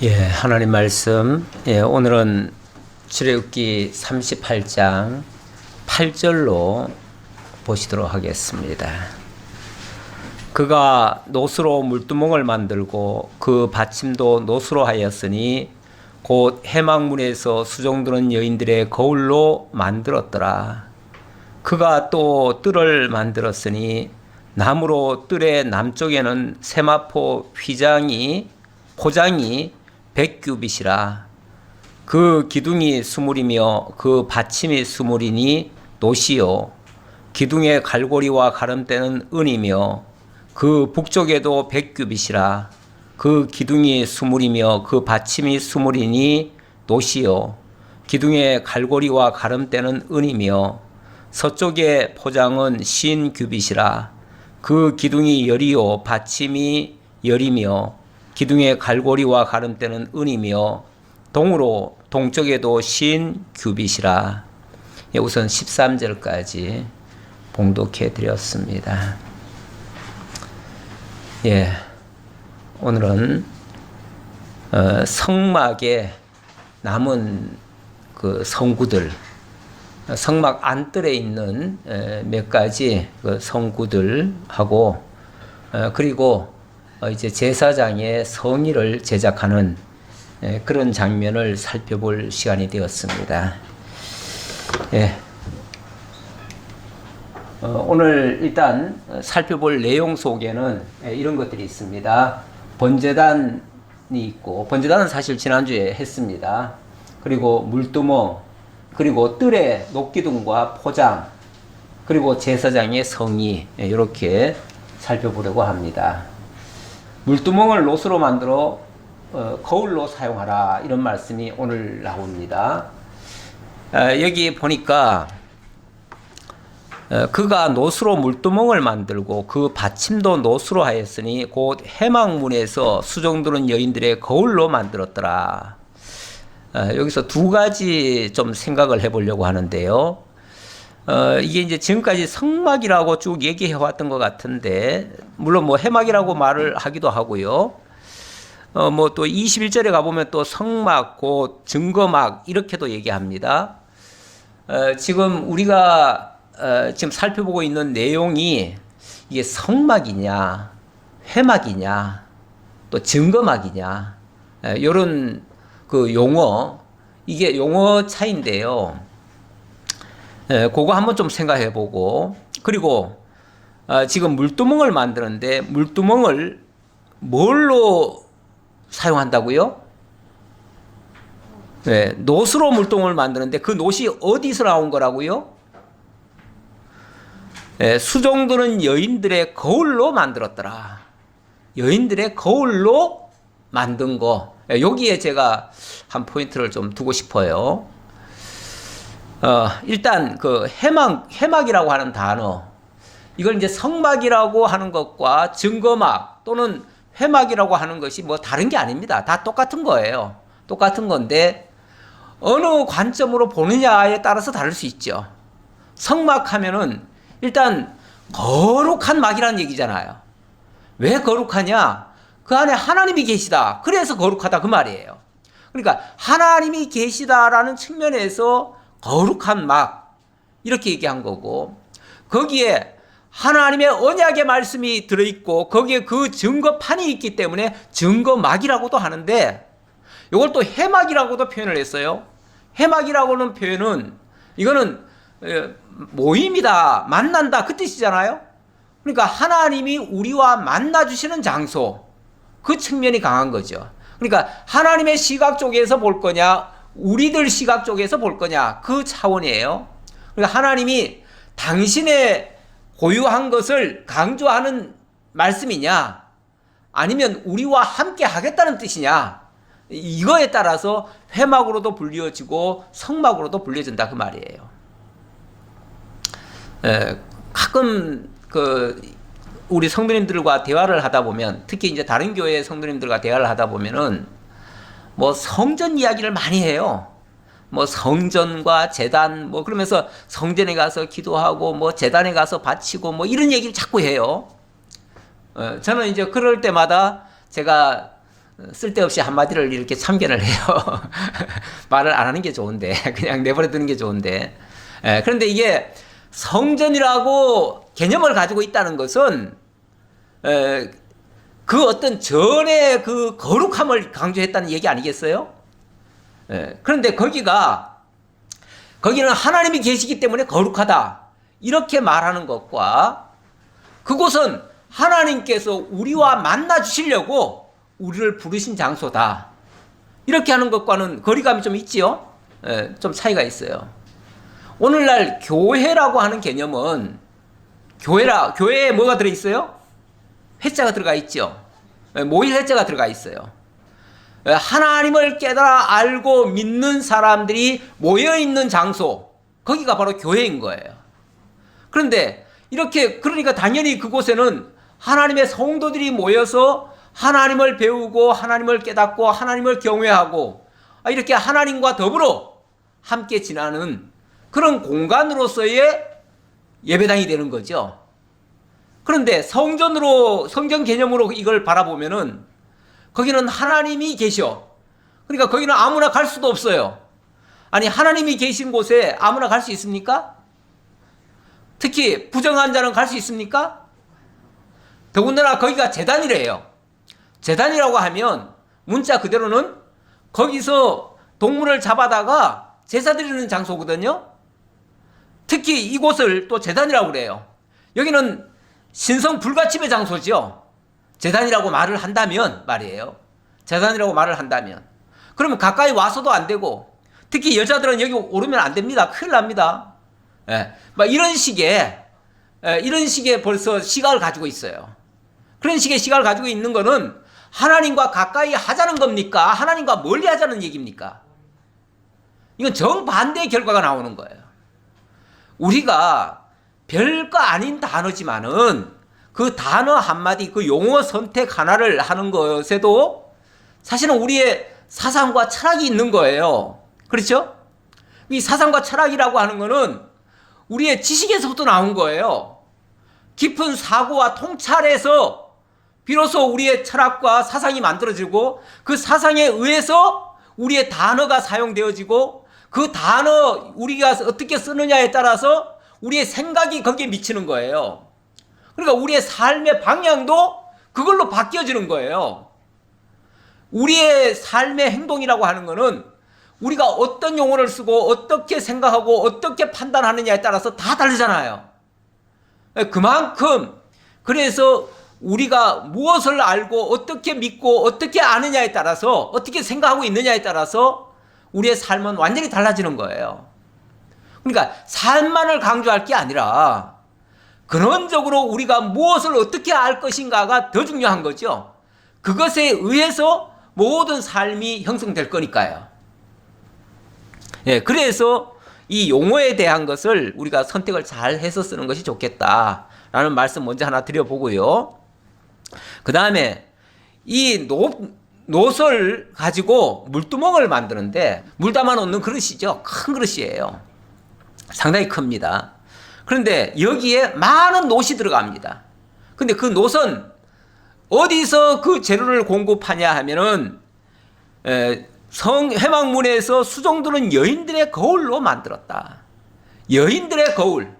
하나님 말씀. 오늘은 출애굽기 38장 8절로 보시도록 하겠습니다. 그가 노스로 물두멍을 만들고 그 받침도 노스로 하였으니 곧 해막문에서 수종드는 여인들의 거울로 만들었더라. 그가 또 뜰을 만들었으니 나무로 뜰의 남쪽에는 세마포 포장이 100규빗이라. 그 기둥이 수물이며 그 받침이 수물이니 노시요. 기둥의 갈고리와 가름대는 은이며 그 북쪽에도 100규빗이라. 그 기둥이 수물이며 그 받침이 수물이니 노시요. 기둥의 갈고리와 가름대는 은이며 서쪽의 포장은 50규빗이라. 그 기둥이 열이요 받침이 열이며 기둥의 갈고리와 가름대는 은이며 동으로 동쪽에도 50규빗이라. 우선 13절까지 봉독해 드렸습니다. 오늘은 성막에 남은 그 성구들, 성막 안뜰에 있는 몇 가지 그 성구들하고 그리고 이제 제사장의 성의를 제작하는 그런 장면을 살펴볼 시간이 되었습니다. 오늘 일단 살펴볼 내용 속에는 이런 것들이 있습니다. 번제단이 있고, 번제단은 사실 지난주에 했습니다. 그리고 물두멍, 그리고 뜰의 녹기둥과 포장, 그리고 제사장의 성의, 이렇게 살펴보려고 합니다. 물두멍을 노스로 만들어 거울로 사용하라, 이런 말씀이 오늘 나옵니다. 여기 보니까 그가 노스로 물두멍을 만들고 그 받침도 노스로 하였으니 곧 해막문에서 수종드는 여인들의 거울로 만들었더라. 여기서 두 가지 좀 생각을 해보려고 하는데요. 이게 이제 지금까지 성막이라고 쭉 얘기해 왔던 것 같은데, 물론 뭐 해막이라고 말을 하기도 하고요. 뭐 또 21절에 가보면 또 성막, 곧 증거막, 이렇게도 얘기합니다. 지금 우리가 지금 살펴보고 있는 내용이 이게 성막이냐, 회막이냐, 또 증거막이냐, 이런 그 용어, 이게 용어 차이인데요. 그거 한번 좀 생각해 보고, 그리고 지금 물두멍을 만드는데 물두멍을 뭘로 사용한다고요? 노스로 물두멍을 만드는데 그 노시 어디서 나온 거라고요? 수종드는 여인들의 거울로 만들었더라. 여인들의 거울로 만든 거. 여기에 제가 한 포인트를 좀 두고 싶어요. 일단 그 해막이라고 하는 단어, 이걸 이제 성막이라고 하는 것과 증거막 또는 회막이라고 하는 것이 뭐 다른 게 아닙니다. 다 똑같은 거예요. 똑같은 건데 어느 관점으로 보느냐에 따라서 다를 수 있죠. 성막 하면은 일단 거룩한 막이라는 얘기잖아요. 왜 거룩하냐? 그 안에 하나님이 계시다. 그래서 거룩하다, 그 말이에요. 그러니까 하나님이 계시다라는 측면에서 거룩한 막, 이렇게 얘기한 거고, 거기에 하나님의 언약의 말씀이 들어있고 거기에 그 증거판이 있기 때문에 증거막이라고도 하는데, 이걸 또 해막이라고도 표현을 했어요. 해막이라고는 표현은 이거는 모임이다, 만난다, 그 뜻이잖아요. 그러니까 하나님이 우리와 만나주시는 장소, 그 측면이 강한 거죠. 그러니까 하나님의 시각 쪽에서 볼 거냐, 우리들 시각 쪽에서 볼 거냐, 그 차원이에요. 그러니까 하나님이 당신의 고유한 것을 강조하는 말씀이냐, 아니면 우리와 함께 하겠다는 뜻이냐, 이거에 따라서 회막으로도 불리어지고 성막으로도 불리어진다, 그 말이에요. 가끔 우리 성도님들과 대화를 하다 보면, 특히 이제 다른 교회 성도님들과 대화를 하다 보면은 뭐 성전 이야기를 많이 해요. 뭐 성전과 제단, 뭐 그러면서 성전에 가서 기도하고 뭐 제단에 가서 바치고 뭐 이런 얘기를 자꾸 해요. 저는 이제 그럴 때마다 제가 쓸데없이 한마디를 이렇게 참견을 해요. 말을 안 하는 게 좋은데, 그냥 내버려 두는 게 좋은데. 그런데 이게 성전이라고 개념을 가지고 있다는 것은 그 어떤 전의 그 거룩함을 강조했다는 얘기 아니겠어요? 그런데 거기는 하나님이 계시기 때문에 거룩하다, 이렇게 말하는 것과, 그곳은 하나님께서 우리와 만나 주시려고 우리를 부르신 장소다, 이렇게 하는 것과는 거리감이 좀 있지요? 좀 차이가 있어요. 오늘날 교회라고 하는 개념은, 교회에 뭐가 들어있어요? 회자가 들어가 있죠. 모일 회자가 들어가 있어요. 하나님을 깨달아 알고 믿는 사람들이 모여있는 장소, 거기가 바로 교회인 거예요. 그런데 그러니까 당연히 그곳에는 하나님의 성도들이 모여서 하나님을 배우고 하나님을 깨닫고 하나님을 경외하고 이렇게 하나님과 더불어 함께 지나는 그런 공간으로서의 예배당이 되는 거죠. 그런데 성전 개념으로 이걸 바라보면은 거기는 하나님이 계셔. 그러니까 거기는 아무나 갈 수도 없어요. 아니, 하나님이 계신 곳에 아무나 갈 수 있습니까? 특히 부정한 자는 갈 수 있습니까? 더군다나 거기가 제단이래요. 제단이라고 하면 문자 그대로는 거기서 동물을 잡아다가 제사 드리는 장소거든요. 특히 이곳을 또 제단이라고 그래요. 여기는 신성 불가침의 장소죠. 제단이라고 말을 한다면 말이에요. 제단이라고 말을 한다면. 그러면 가까이 와서도 안 되고, 특히 여자들은 여기 오르면 안 됩니다. 큰일 납니다. 이런 식의 벌써 시각을 가지고 있어요. 그런 식의 시각을 가지고 있는 거는 하나님과 가까이 하자는 겁니까? 하나님과 멀리 하자는 얘기입니까? 이건 정반대의 결과가 나오는 거예요. 우리가 별거 아닌 단어지만은 그 단어 한마디, 그 용어 선택 하나를 하는 것에도 사실은 우리의 사상과 철학이 있는 거예요. 그렇죠? 이 사상과 철학이라고 하는 거는 우리의 지식에서부터 나온 거예요. 깊은 사고와 통찰에서 비로소 우리의 철학과 사상이 만들어지고, 그 사상에 의해서 우리의 단어가 사용되어지고, 그 단어 우리가 어떻게 쓰느냐에 따라서 우리의 생각이 거기에 미치는 거예요. 그러니까 우리의 삶의 방향도 그걸로 바뀌어지는 거예요. 우리의 삶의 행동이라고 하는 거는 우리가 어떤 용어를 쓰고 어떻게 생각하고 어떻게 판단하느냐에 따라서 다 다르잖아요. 그만큼, 그래서 우리가 무엇을 알고 어떻게 믿고 어떻게 아느냐에 따라서, 어떻게 생각하고 있느냐에 따라서 우리의 삶은 완전히 달라지는 거예요. 그러니까 삶만을 강조할 게 아니라 근원적으로 우리가 무엇을 어떻게 알 것인가가 더 중요한 거죠. 그것에 의해서 모든 삶이 형성될 거니까요. 그래서 이 용어에 대한 것을 우리가 선택을 잘 해서 쓰는 것이 좋겠다라는 말씀 먼저 하나 드려보고요. 그 다음에 이 노설 가지고 물두멍을 만드는데, 물 담아 놓는 그릇이죠. 큰 그릇이에요. 상당히 큽니다. 그런데 여기에 많은 놋이 들어갑니다. 근데 그 놋은 어디서 그 재료를 공급하냐 하면은 해망문에서 수종드는 여인들의 거울로 만들었다. 여인들의 거울.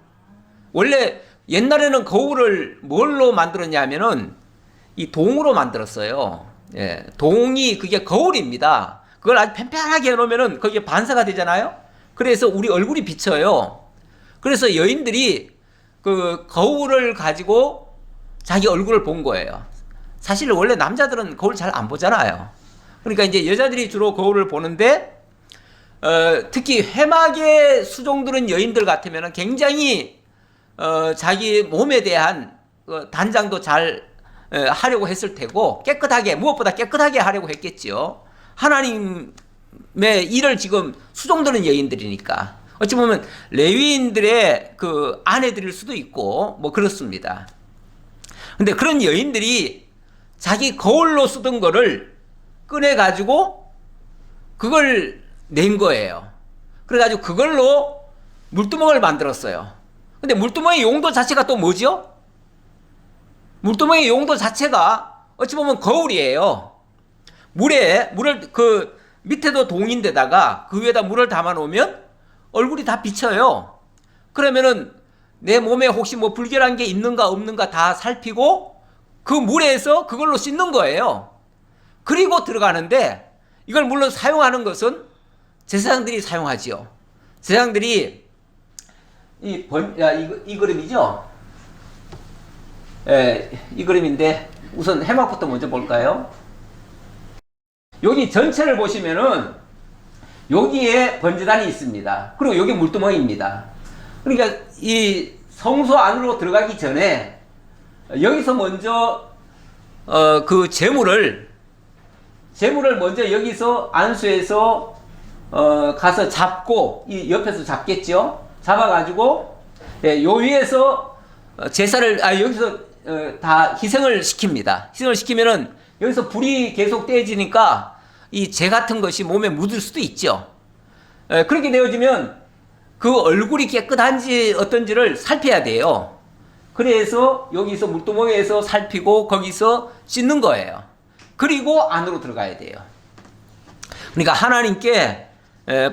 원래 옛날에는 거울을 뭘로 만들었냐 하면은 이 동으로 만들었어요. 동이 그게 거울입니다. 그걸 아주 팽팽하게 해놓으면은 거기에 반사가 되잖아요. 그래서 우리 얼굴이 비쳐요. 그래서 여인들이 그 거울을 가지고 자기 얼굴을 본 거예요. 사실 원래 남자들은 거울 잘 안 보잖아요. 그러니까 이제 여자들이 주로 거울을 보는데, 특히 회막에 수종드는 여인들 같으면 굉장히 자기 몸에 대한 단장도 잘 하려고 했을 테고, 무엇보다 깨끗하게 하려고 했겠지요. 하나님의 일을 지금 수종드는 여인들이니까. 어찌 보면 레위인들의 그 아내들일 수도 있고 뭐 그렇습니다. 근데 그런 여인들이 자기 거울로 쓰던 거를 꺼내가지고 그걸 낸 거예요. 그래가지고 그걸로 물두멍을 만들었어요. 근데 물두멍의 용도 자체가 또 뭐죠? 물두멍의 용도 자체가 어찌 보면 거울이에요. 물을 그 밑에도 동인데다가 그 위에다 물을 담아 놓으면 얼굴이 다 비쳐요. 그러면은 내 몸에 혹시 뭐 불결한 게 있는가 없는가 다 살피고 그 물에서 그걸로 씻는 거예요. 그리고 들어가는데 이걸 물론 사용하는 것은 제사장들이 사용하지요. 제사장들이 이 그림이죠. 이 그림인데 우선 해막부터 먼저 볼까요? 여기 전체를 보시면은 여기에 번제단이 있습니다. 그리고 여기 물두멍입니다. 그러니까 이 성소 안으로 들어가기 전에 여기서 먼저 그 제물을 먼저 여기서 안수해서 가서 잡고 이 옆에서 잡겠죠. 잡아가지고 요 위에서 제사를 여기서 다 희생을 시킵니다. 희생을 시키면은 여기서 불이 계속 떼지니까 이 재 같은 것이 몸에 묻을 수도 있죠. 그렇게 되어지면 그 얼굴이 깨끗한지 어떤지를 살펴야 돼요. 그래서 여기서 물두멍에서 살피고 거기서 씻는 거예요. 그리고 안으로 들어가야 돼요. 그러니까 하나님께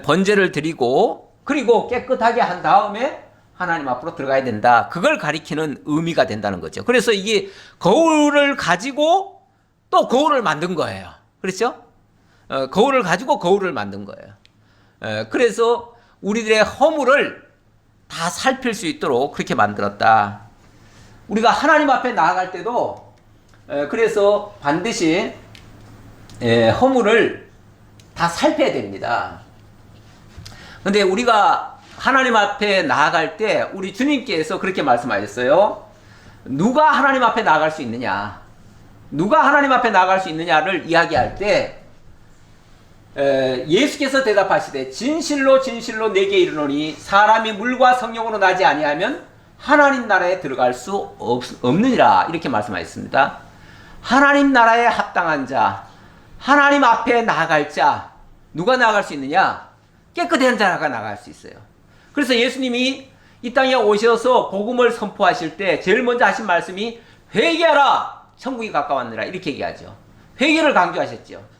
번제를 드리고 그리고 깨끗하게 한 다음에 하나님 앞으로 들어가야 된다. 그걸 가리키는 의미가 된다는 거죠. 그래서 이게 거울을 가지고 또 거울을 만든 거예요. 그렇죠? 거울을 가지고 거울을 만든 거예요. 그래서 우리들의 허물을 다 살필 수 있도록 그렇게 만들었다. 우리가 하나님 앞에 나아갈 때도 그래서 반드시 허물을 다 살펴야 됩니다. 근데 우리가 하나님 앞에 나아갈 때 우리 주님께서 그렇게 말씀하셨어요. 누가 하나님 앞에 나아갈 수 있느냐? 누가 하나님 앞에 나아갈 수 있느냐를 이야기할 때 예수께서 대답하시되 진실로 진실로 내게 이르노니 사람이 물과 성령으로 나지 아니하면 하나님 나라에 들어갈 수 없느니라 이렇게 말씀하셨습니다. 하나님 나라에 합당한 자, 하나님 앞에 나아갈 자, 누가 나아갈 수 있느냐? 깨끗한 자가 나아갈 수 있어요. 그래서 예수님이 이 땅에 오셔서 복음을 선포하실 때 제일 먼저 하신 말씀이 회개하라 천국이 가까웠느라 이렇게 얘기하죠. 회개를 강조하셨죠.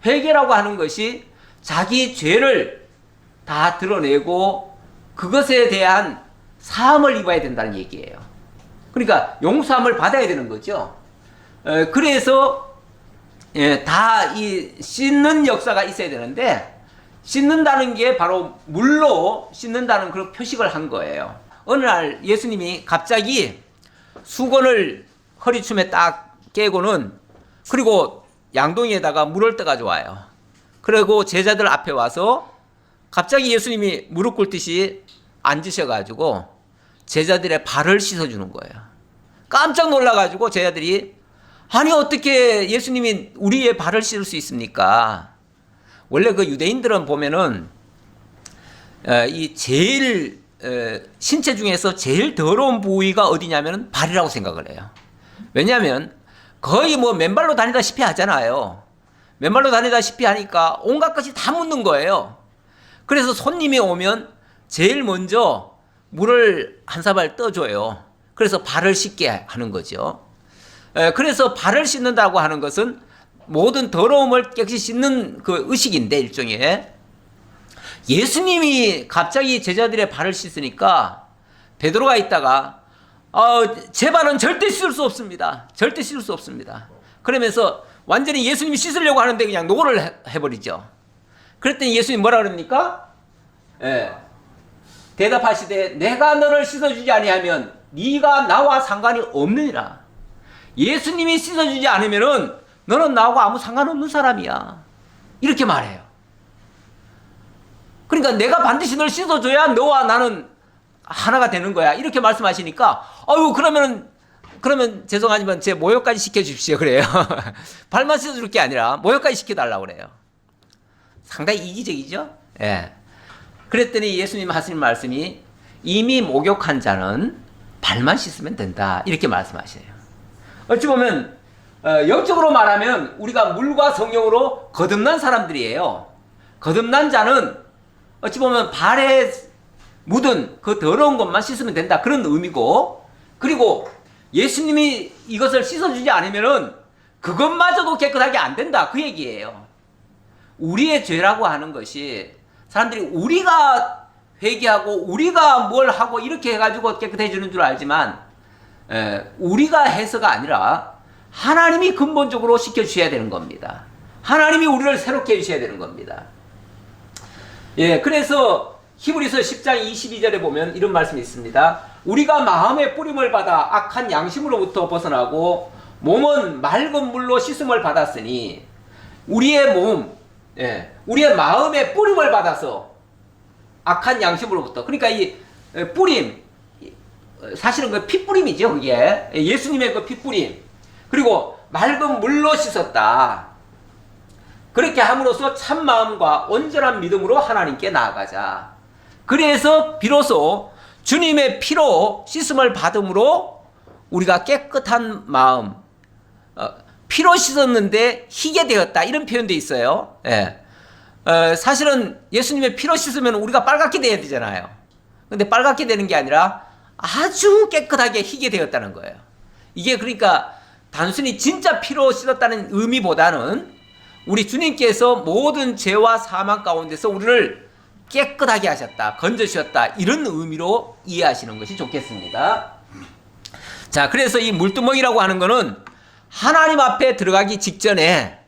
회개라고 하는 것이 자기 죄를 다 드러내고 그것에 대한 사함을 입어야 된다는 얘기예요. 그러니까 용서함을 받아야 되는 거죠. 그래서 다 이 씻는 역사가 있어야 되는데 씻는다는 게 바로 물로 씻는다는 그런 표식을 한 거예요. 어느 날 예수님이 갑자기 수건을 허리춤에 딱 깨고는 그리고 양동이에다가 물을 떠가지고 와요. 그리고 제자들 앞에 와서 갑자기 예수님이 무릎 꿇듯이 앉으셔가지고 제자들의 발을 씻어주는 거예요. 깜짝 놀라가지고 제자들이 아니 어떻게 예수님이 우리의 발을 씻을 수 있습니까? 원래 그 유대인들은 보면은 이 제일 신체 중에서 제일 더러운 부위가 어디냐면 발이라고 생각을 해요. 왜냐하면 거의 뭐 맨발로 다니다시피 하잖아요. 맨발로 다니다시피 하니까 온갖 것이 다 묻는 거예요. 그래서 손님이 오면 제일 먼저 물을 한 사발 떠줘요. 그래서 발을 씻게 하는 거죠. 그래서 발을 씻는다고 하는 것은 모든 더러움을 깨끗이 씻는 그 의식인데 일종의 예수님이 갑자기 제자들의 발을 씻으니까 베드로가 있다가 제 발은 절대 씻을 수 없습니다. 절대 씻을 수 없습니다. 그러면서 완전히 예수님이 씻으려고 하는데 그냥 노를 해버리죠. 그랬더니 예수님 뭐라 그럽니까? 대답하시되 내가 너를 씻어주지 아니하면 네가 나와 상관이 없느니라. 예수님이 씻어주지 않으면은 너는 나하고 아무 상관없는 사람이야. 이렇게 말해요. 그러니까 내가 반드시 널 씻어줘야 너와 나는 하나가 되는 거야. 이렇게 말씀하시니까 그러면 죄송하지만 제 모욕까지 시켜주십시오. 그래요. 발만 씻어줄 게 아니라 모욕까지 시켜달라고 그래요. 상당히 이기적이죠. 예. 그랬더니 예수님 하신 말씀이 이미 목욕한 자는 발만 씻으면 된다. 이렇게 말씀하셔요. 어찌 보면 영적으로 말하면 우리가 물과 성령으로 거듭난 사람들이에요. 거듭난 자는 어찌 보면 발에 묻은 그 더러운 것만 씻으면 된다. 그런 의미고, 그리고 예수님이 이것을 씻어주지 않으면은 그것마저도 깨끗하게 안 된다. 그 얘기예요. 우리의 죄라고 하는 것이 사람들이 우리가 회개하고 우리가 뭘 하고 이렇게 해가지고 깨끗해지는 줄 알지만 우리가 해서가 아니라 하나님이 근본적으로 시켜주셔야 되는 겁니다. 하나님이 우리를 새롭게 해주셔야 되는 겁니다. 예, 그래서 히브리서 10장 22절에 보면 이런 말씀이 있습니다. 우리가 마음의 뿌림을 받아 악한 양심으로부터 벗어나고 몸은 맑은 물로 씻음을 받았으니 우리의 몸, 우리의 마음의 뿌림을 받아서 악한 양심으로부터, 그러니까 이 뿌림, 사실은 그 핏뿌림이죠. 그게 예수님의 그 핏뿌림, 그리고 맑은 물로 씻었다. 그렇게 함으로써 참 마음과 온전한 믿음으로 하나님께 나아가자. 그래서 비로소 주님의 피로 씻음을 받음으로 우리가 깨끗한 마음, 피로 씻었는데 희게 되었다, 이런 표현도 있어요. 사실은 예수님의 피로 씻으면 우리가 빨갛게 돼야 되잖아요. 근데 빨갛게 되는 게 아니라 아주 깨끗하게 희게 되었다는 거예요. 이게 그러니까 단순히 진짜 피로 씻었다는 의미보다는 우리 주님께서 모든 죄와 사망 가운데서 우리를 깨끗하게 하셨다, 건져주셨다, 이런 의미로 이해하시는 것이 좋겠습니다. 자, 그래서 이 물두멍이라고 하는 거는 하나님 앞에 들어가기 직전에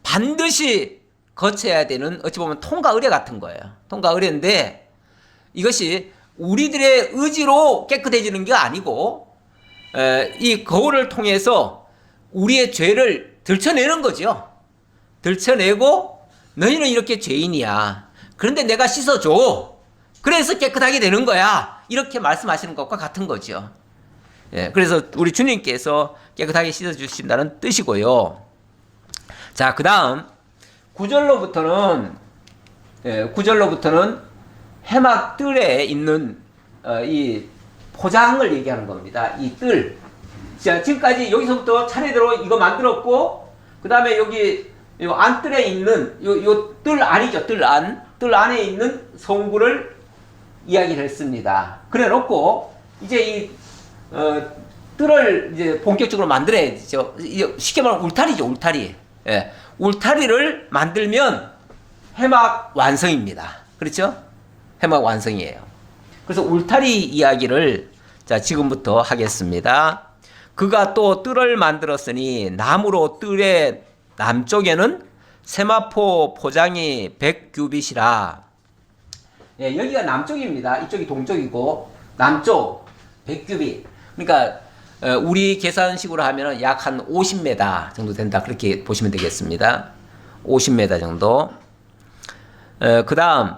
반드시 거쳐야 되는, 어찌 보면 통과 의례 같은 거예요. 통과 의례인데 이것이 우리들의 의지로 깨끗해지는 게 아니고 이 거울을 통해서 우리의 죄를 들춰내는 거죠. 들춰내고 너희는 이렇게 죄인이야. 그런데 내가 씻어줘. 그래서 깨끗하게 되는 거야. 이렇게 말씀하시는 것과 같은 거죠. 그래서 우리 주님께서 깨끗하게 씻어주신다는 뜻이고요. 자, 그 다음 9절로부터는 해막 뜰에 있는 이 포장을 얘기하는 겁니다. 이 뜰. 자, 지금까지 여기서부터 차례대로 이거 만들었고, 그 다음에 여기 요 안뜰에 있는 요 뜰 안이죠. 뜰 안에 있는 성구를 이야기를 했습니다. 그래 놓고 이제 이 뜰을 이제 본격적으로 만들어야죠. 쉽게 말하면 울타리죠. 울타리. 울타리를 만들면 해막 완성입니다. 그렇죠? 해막 완성이에요. 그래서 울타리 이야기를 자, 지금부터 하겠습니다. 그가 또 뜰을 만들었으니 나무로 뜰의 남쪽에는 세마포 포장이 100규빗이라. 여기가 남쪽입니다. 이쪽이 동쪽이고 남쪽 100규빗. 그러니까 우리 계산식으로 하면 약 한 50m 정도 된다, 그렇게 보시면 되겠습니다. 50m 정도. 그 다음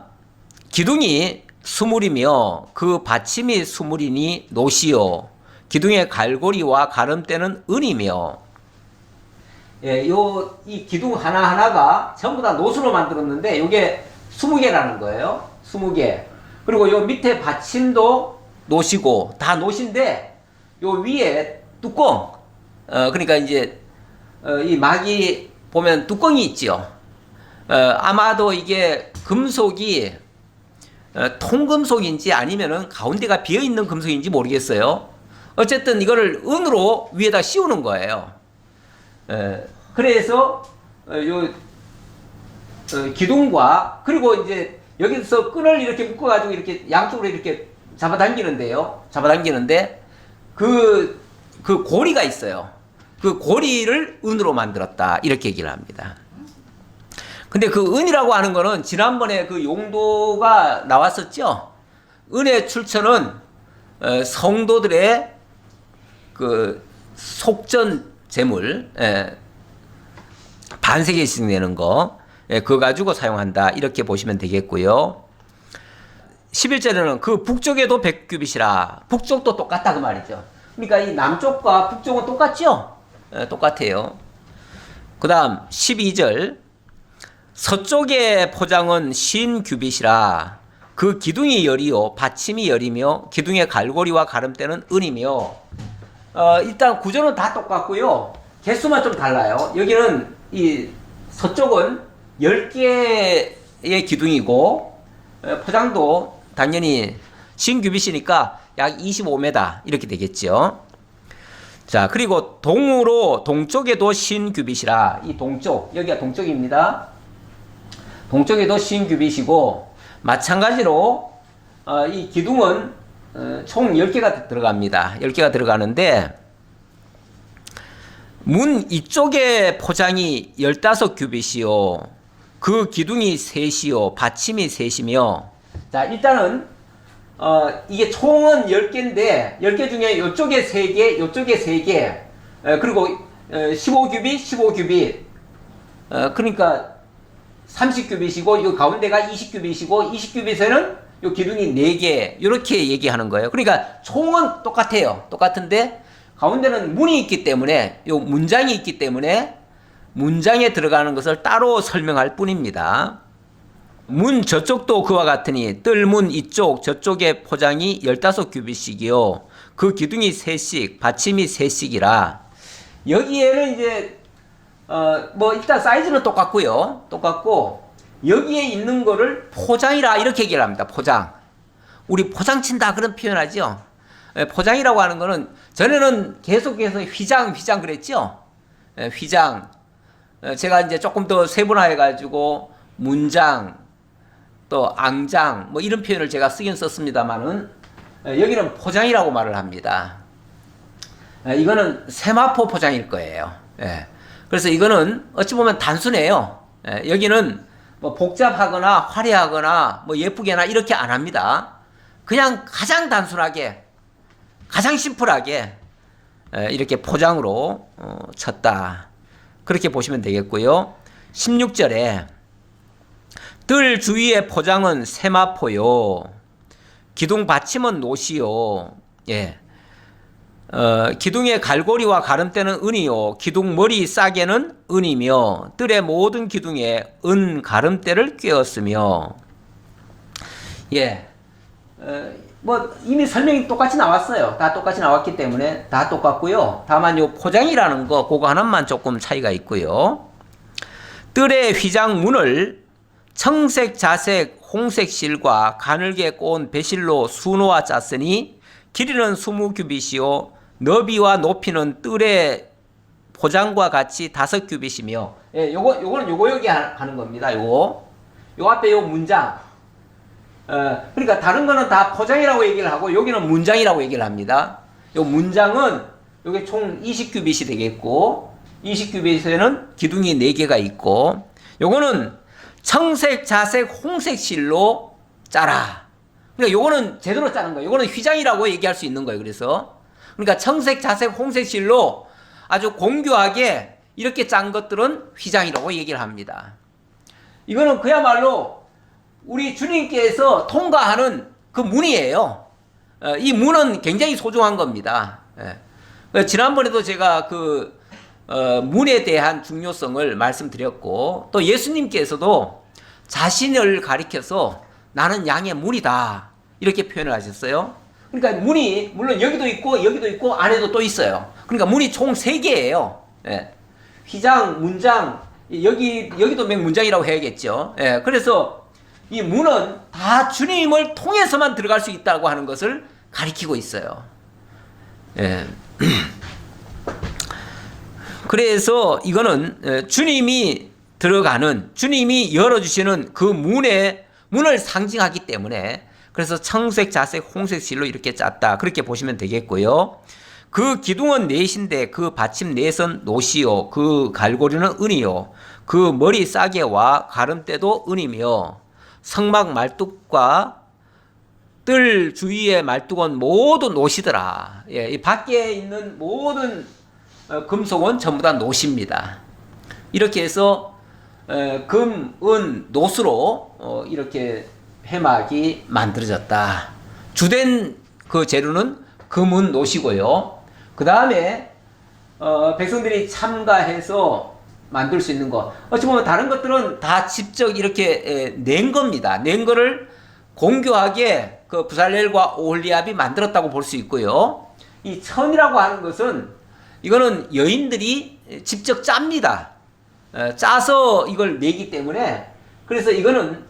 기둥이 수물이며 그 받침이 수물이니 노시요. 기둥의 갈고리와 가름대는 은이며. 이 기둥 하나하나가 전부 다 노수로 만들었는데 이게 20개라는 거예요. 20개. 그리고 요 밑에 받침도 노시고 다 노신데 요 위에 뚜껑, 그러니까 이제 이 막이 보면 뚜껑이 있죠. 아마도 이게 금속이 통금속인지 아니면은 가운데가 비어 있는 금속인지 모르겠어요. 어쨌든 이거를 은으로 위에다 씌우는 거예요. 그래서 요 기둥과, 그리고 이제 여기서 끈을 이렇게 묶어가지고 이렇게 양쪽으로 이렇게 잡아당기는데 그 고리가 있어요. 그 고리를 은으로 만들었다, 이렇게 얘기를 합니다. 근데 그 은이라고 하는 거는 지난번에 그 용도가 나왔었죠. 은의 출처는 성도들의 그 속전 제물, 반세개씩 내는 거, 그거 가지고 사용한다, 이렇게 보시면 되겠고요. 11절에는 그 북쪽에도 100규빗이라. 북쪽도 똑같다, 그 말이죠. 그러니까 이 남쪽과 북쪽은 똑같죠? 똑같아요. 그 다음 12절, 서쪽의 포장은 50규빗이라. 그 기둥이 열이요 받침이 열이며 기둥의 갈고리와 가름대는 은이며. 일단 구조는 다 똑같고요. 개수만 좀 달라요. 여기는 이 서쪽은 10개의 기둥이고 포장도 당연히 50규빗이니까 약 25m 이렇게 되겠죠. 자, 그리고 동으로 동쪽에도 신규빗이라. 이 동쪽, 여기가 동쪽입니다. 동쪽에도 신규빗이고, 마찬가지로 이 기둥은 총 10개가 들어갑니다. 10개가 들어가는데, 문 이쪽에 포장이 15규빗이요. 그 기둥이 셋이요. 받침이 셋이며. 자, 일단은 이게 총은 10개인데 10개 중에 이쪽에 3개, 이쪽에 3개, 그리고 15규빗, 15규빗, 그러니까 30규빗이고 이 가운데가 20규빗이고 20규빗에는 이 기둥이 4개 이렇게 얘기하는 거예요. 그러니까 총은 똑같아요. 똑같은데 가운데는 문이 있기 때문에 이 문장이 있기 때문에 문장에 들어가는 것을 따로 설명할 뿐입니다. 문 저쪽도 그와 같으니 뜰문 이쪽 저쪽의 포장이 15규빗씩이요. 그 기둥이 3씩, 받침이 3씩이라. 여기에는 이제 뭐 일단 사이즈는 똑같고요. 똑같고 여기에 있는 거를 포장이라 이렇게 얘기를 합니다. 포장. 우리 포장 친다 그런 표현하죠. 포장이라고 하는 거는 전에는 계속해서 휘장 그랬죠. 휘장. 제가 이제 조금 더 세분화해 가지고 문장 또 앙장 뭐 이런 표현을 제가 쓰긴 썼습니다만은 여기는 포장이라고 말을 합니다. 이거는 세마포 포장일 거예요. 그래서 이거는 어찌 보면 단순해요. 여기는 뭐 복잡하거나 화려하거나 뭐 예쁘게나 이렇게 안 합니다. 그냥 가장 단순하게 가장 심플하게 이렇게 포장으로 쳤다. 그렇게 보시면 되겠고요. 16절에 뜰 주위의 포장은 세마포요. 기둥 받침은 노시요. 예. 기둥의 갈고리와 가름대는 은이요. 기둥 머리 싸개는 은이며 뜰의 모든 기둥에 은 가름대를 꿰었으며. 예. 뭐 이미 설명이 똑같이 나왔어요. 다 똑같이 나왔기 때문에 다 똑같고요. 다만 요 포장이라는 거 그거 하나만 조금 차이가 있고요. 뜰의 휘장 문을 청색, 자색, 홍색 실과 가늘게 꼬은 배실로 수놓아 짰으니 길이는 20규빗이요 너비와 높이는 뜰의 포장과 같이 5규빗이며. 예, 요거는 요거 여기 하는 겁니다. 요 앞에 요 문장. 그러니까 다른 거는 다 포장이라고 얘기를 하고 여기는 문장이라고 얘기를 합니다. 요 문장은 요게 총 20규빗이 되겠고 20규빗에는 기둥이 4개가 있고 요거는 청색, 자색, 홍색 실로 짜라. 그러니까 요거는 제대로 짜는 거예요. 요거는 휘장이라고 얘기할 수 있는 거예요. 그러니까 청색, 자색, 홍색 실로 아주 공교하게 이렇게 짠 것들은 휘장이라고 얘기를 합니다. 이거는 그야말로 우리 주님께서 통과하는 그 문이에요. 이 문은 굉장히 소중한 겁니다. 지난번에도 제가 그 문에 대한 중요성을 말씀드렸고 또 예수님께서도 자신을 가리켜서 나는 양의 문이다 이렇게 표현을 하셨어요. 그러니까 문이 물론 여기도 있고 안에도 또 있어요. 그러니까 문이 총 3개예요. 휘장, 문장, 여기도 문장이라고 해야겠죠. 그래서 이 문은 다 주님을 통해서만 들어갈 수 있다고 하는 것을 가리키고 있어요. 그래서 이거는 주님이 들어가는, 주님이 열어주시는 그 문을 상징하기 때문에 그래서 청색, 자색, 홍색 실로 이렇게 짰다. 그렇게 보시면 되겠고요. 그 기둥은 넷인데 그 받침 넷은 노시요. 그 갈고리는 은이요. 그 머리 싸개와 가름대도 은이며 성막 말뚝과 뜰 주위의 말뚝은 모두 노시더라. 이 밖에 있는 모든 금속은 전부 다 노시입니다. 이렇게 해서 금, 은, 노수로 이렇게 회막이 만들어졌다. 주된 그 재료는 금은 노시고요. 그 다음에 백성들이 참가해서 만들 수 있는 것. 어찌 보면 다른 것들은 다 직접 이렇게 낸 겁니다. 낸 거를 공교하게 그 부살렐과 오홀리압이 만들었다고 볼 수 있고요. 이 천이라고 하는 것은 이거는 여인들이 직접 짭니다. 짜서 이걸 내기 때문에 그래서 이거는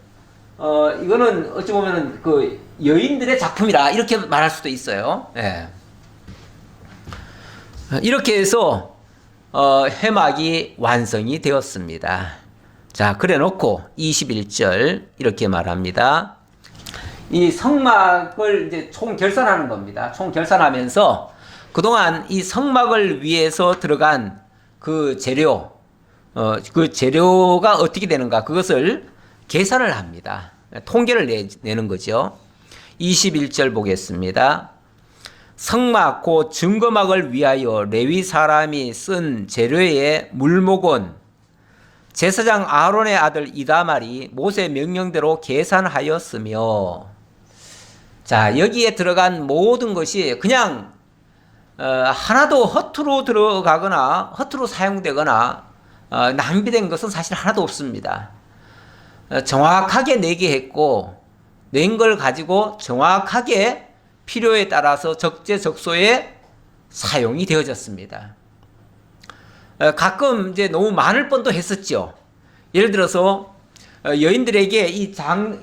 어찌 보면은 그 여인들의 작품이라 이렇게 말할 수도 있어요. 이렇게 해서 회막이 완성이 되었습니다. 자, 그래 놓고 21절 이렇게 말합니다. 이 성막을 이제 총 결산하는 겁니다. 총 결산하면서 그동안 이 성막을 위해서 들어간 그 재료, 그 재료가 어떻게 되는가, 그것을 계산을 합니다. 통계를 내는 거죠. 21절 보겠습니다. 성막 곧 증거막을 위하여 레위 사람이 쓴 재료의 물목은 제사장 아론의 아들 이다말이 모세 명령대로 계산하였으며, 자, 여기에 들어간 모든 것이 그냥 하나도 허투루 들어가거나 허투루 사용되거나 낭비된 것은 사실 하나도 없습니다. 정확하게 내게 했고, 낸 걸 가지고 정확하게 필요에 따라서 적재적소에 사용이 되어졌습니다. 가끔 이제 너무 많을 뻔도 했었죠. 예를 들어서 여인들에게 이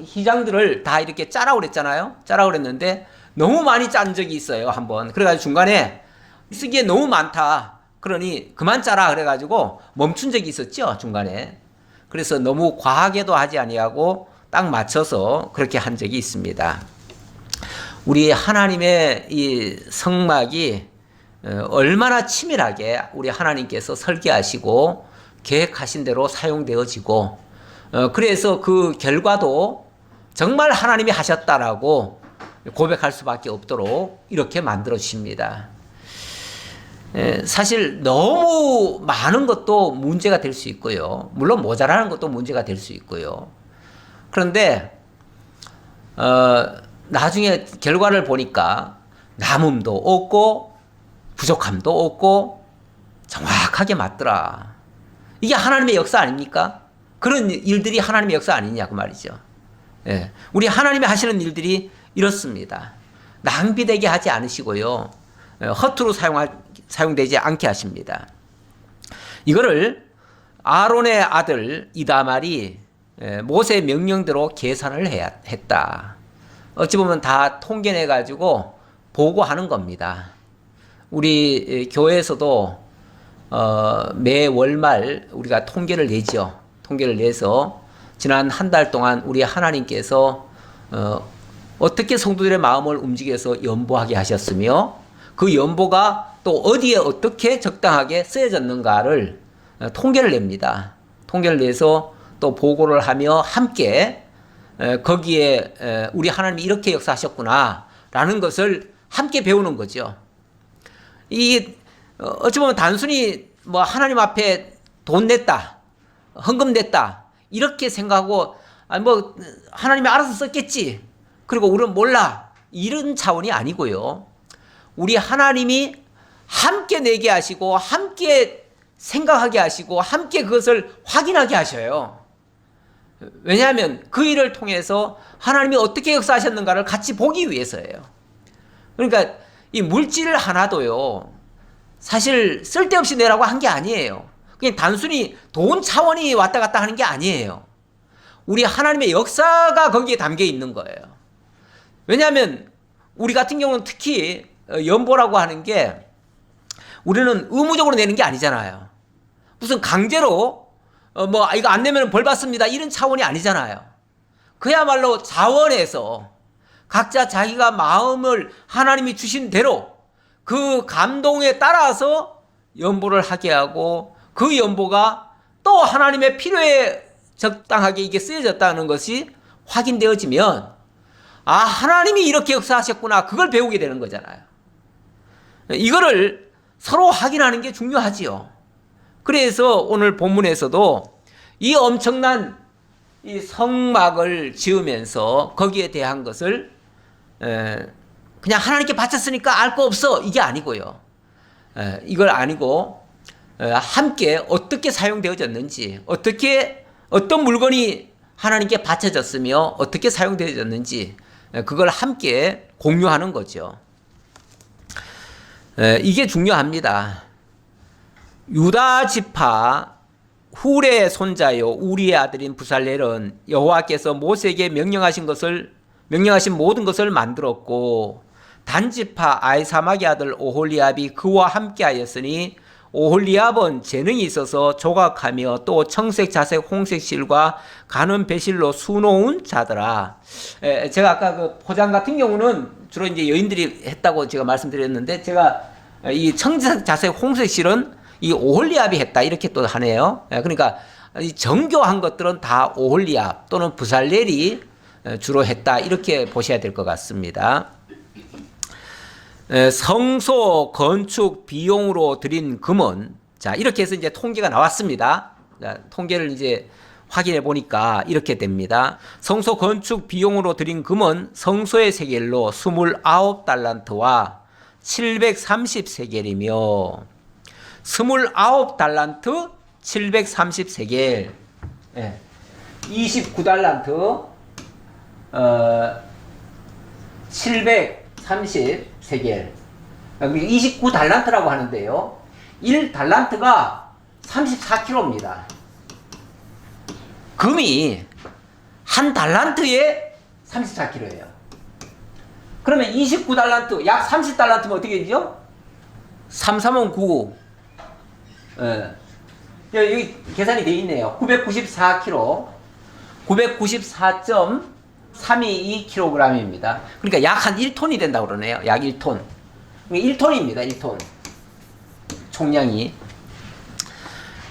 희장들을 다 이렇게 짜라고 그랬잖아요. 짜라고 그랬는데 너무 많이 짠 적이 있어요, 한번. 그래가지고 중간에 쓰기에 너무 많다, 그러니 그만 짜라 그래가지고 멈춘 적이 있었죠, 중간에. 그래서 너무 과하게도 하지 아니하고 딱 맞춰서 그렇게 한 적이 있습니다. 우리 하나님의 이 성막이 얼마나 치밀하게 우리 하나님께서 설계하시고 계획하신 대로 사용되어지고, 그래서 그 결과도 정말 하나님이 하셨다라고 고백할 수밖에 없도록 이렇게 만들어 주십니다. 사실 너무 많은 것도 문제가 될 수 있고요. 물론 모자라는 것도 문제가 될 수 있고요. 그런데 나중에 결과를 보니까 남음도 없고 부족함도 없고 정확하게 맞더라. 이게 하나님의 역사 아닙니까? 그런 일들이 하나님의 역사 아니냐 그 말이죠. 예. 우리 하나님이 하시는 일들이 이렇습니다. 낭비되게 하지 않으시고요, 허투루 사용되지 않게 하십니다. 이거를 아론의 아들 이다말이 모세의 명령대로 계산을 했다. 어찌 보면 다 통계내 가지고 보고하는 겁니다. 우리 교회에서도 매 월말 우리가 통계를 내죠. 통계를 내서 지난 한 달 동안 우리 하나님께서 어떻게 성도들의 마음을 움직여서 연보하게 하셨으며, 그 연보가 또 어디에 어떻게 적당하게 쓰여졌는가를 통계를 냅니다. 통계를 내서 또 보고를 하며 함께 거기에 우리 하나님이 이렇게 역사하셨구나 라는 것을 함께 배우는 거죠. 이게 어찌 보면 단순히 뭐 하나님 앞에 돈 냈다, 헌금 냈다 이렇게 생각하고 뭐 하나님이 알아서 썼겠지, 그리고 우리는 몰라, 이런 차원이 아니고요. 우리 하나님이 함께 내게 하시고 함께 생각하게 하시고 함께 그것을 확인하게 하셔요. 왜냐하면 그 일을 통해서 하나님이 어떻게 역사하셨는가를 같이 보기 위해서예요. 그러니까 이 물질 하나도요, 사실 쓸데없이 내라고 한 게 아니에요. 그냥 단순히 돈 차원이 왔다 갔다 하는 게 아니에요. 우리 하나님의 역사가 거기에 담겨 있는 거예요. 왜냐하면 우리 같은 경우는 특히 연보라고 하는 게 우리는 의무적으로 내는 게 아니잖아요. 무슨 강제로 뭐 이거 안 내면 벌 받습니다 이런 차원이 아니잖아요. 그야말로 자원해서 각자 자기가 마음을 하나님이 주신 대로 그 감동에 따라서 연보를 하게 하고, 그 연보가 또 하나님의 필요에 적당하게 이게 쓰여졌다는 것이 확인되어지면, 아, 하나님이 이렇게 역사하셨구나, 그걸 배우게 되는 거잖아요. 이거를 서로 확인하는 게 중요하지요. 그래서 오늘 본문에서도 이 엄청난 이 성막을 지으면서 거기에 대한 것을 그냥 하나님께 바쳤으니까 알 거 없어 이게 아니고요. 이걸 아니고 함께 어떻게 사용되어졌는지, 어떤 물건이 하나님께 바쳐졌으며 어떻게 사용되어졌는지 그걸 함께 공유하는 거죠. 이게 중요합니다. 유다 지파 훌의 손자요 우리의 아들인 부살렐은 여호와께서 모세에게 명령하신 모든 것을 만들었고 단지파 아이사막의 아들 오홀리압이 그와 함께하였으니 오홀리압은 재능이 있어서 조각하며 또 청색, 자색, 홍색 실과 가는 배실로 수놓은 자더라. 제가 아까 그 포장 같은 경우는 주로 이제 여인들이 했다고 제가 말씀드렸는데, 제가 이 청색, 자색, 홍색 실은 이 오홀리압이 했다 이렇게 또 하네요. 그러니까 이 정교한 것들은 다 오홀리압 또는 부살렐이 주로 했다 이렇게 보셔야 될 것 같습니다. 성소 건축 비용으로 들인 금은, 자, 이렇게 해서 이제 통계가 나왔습니다. 자, 통계를 이제 확인해 보니까 이렇게 됩니다. 성소 건축 비용으로 들인 금은 성소의 세겔로 29달란트와 730세겔이며, 29달란트 730세겔, 29달란트 730세겔, 29달란트라고 하는데요, 1달란트가 34kg입니다. 금이 한 달란트에 34kg예요. 그러면 29달란트, 약 30달란트면 어떻게 되죠? 3, 3은 9. 여기 계산이 되어 있네요. 994kg, 994.322kg입니다. 그러니까 약 한 1톤이 된다고 그러네요. 약 1톤. 1톤입니다. 1톤. 총량이.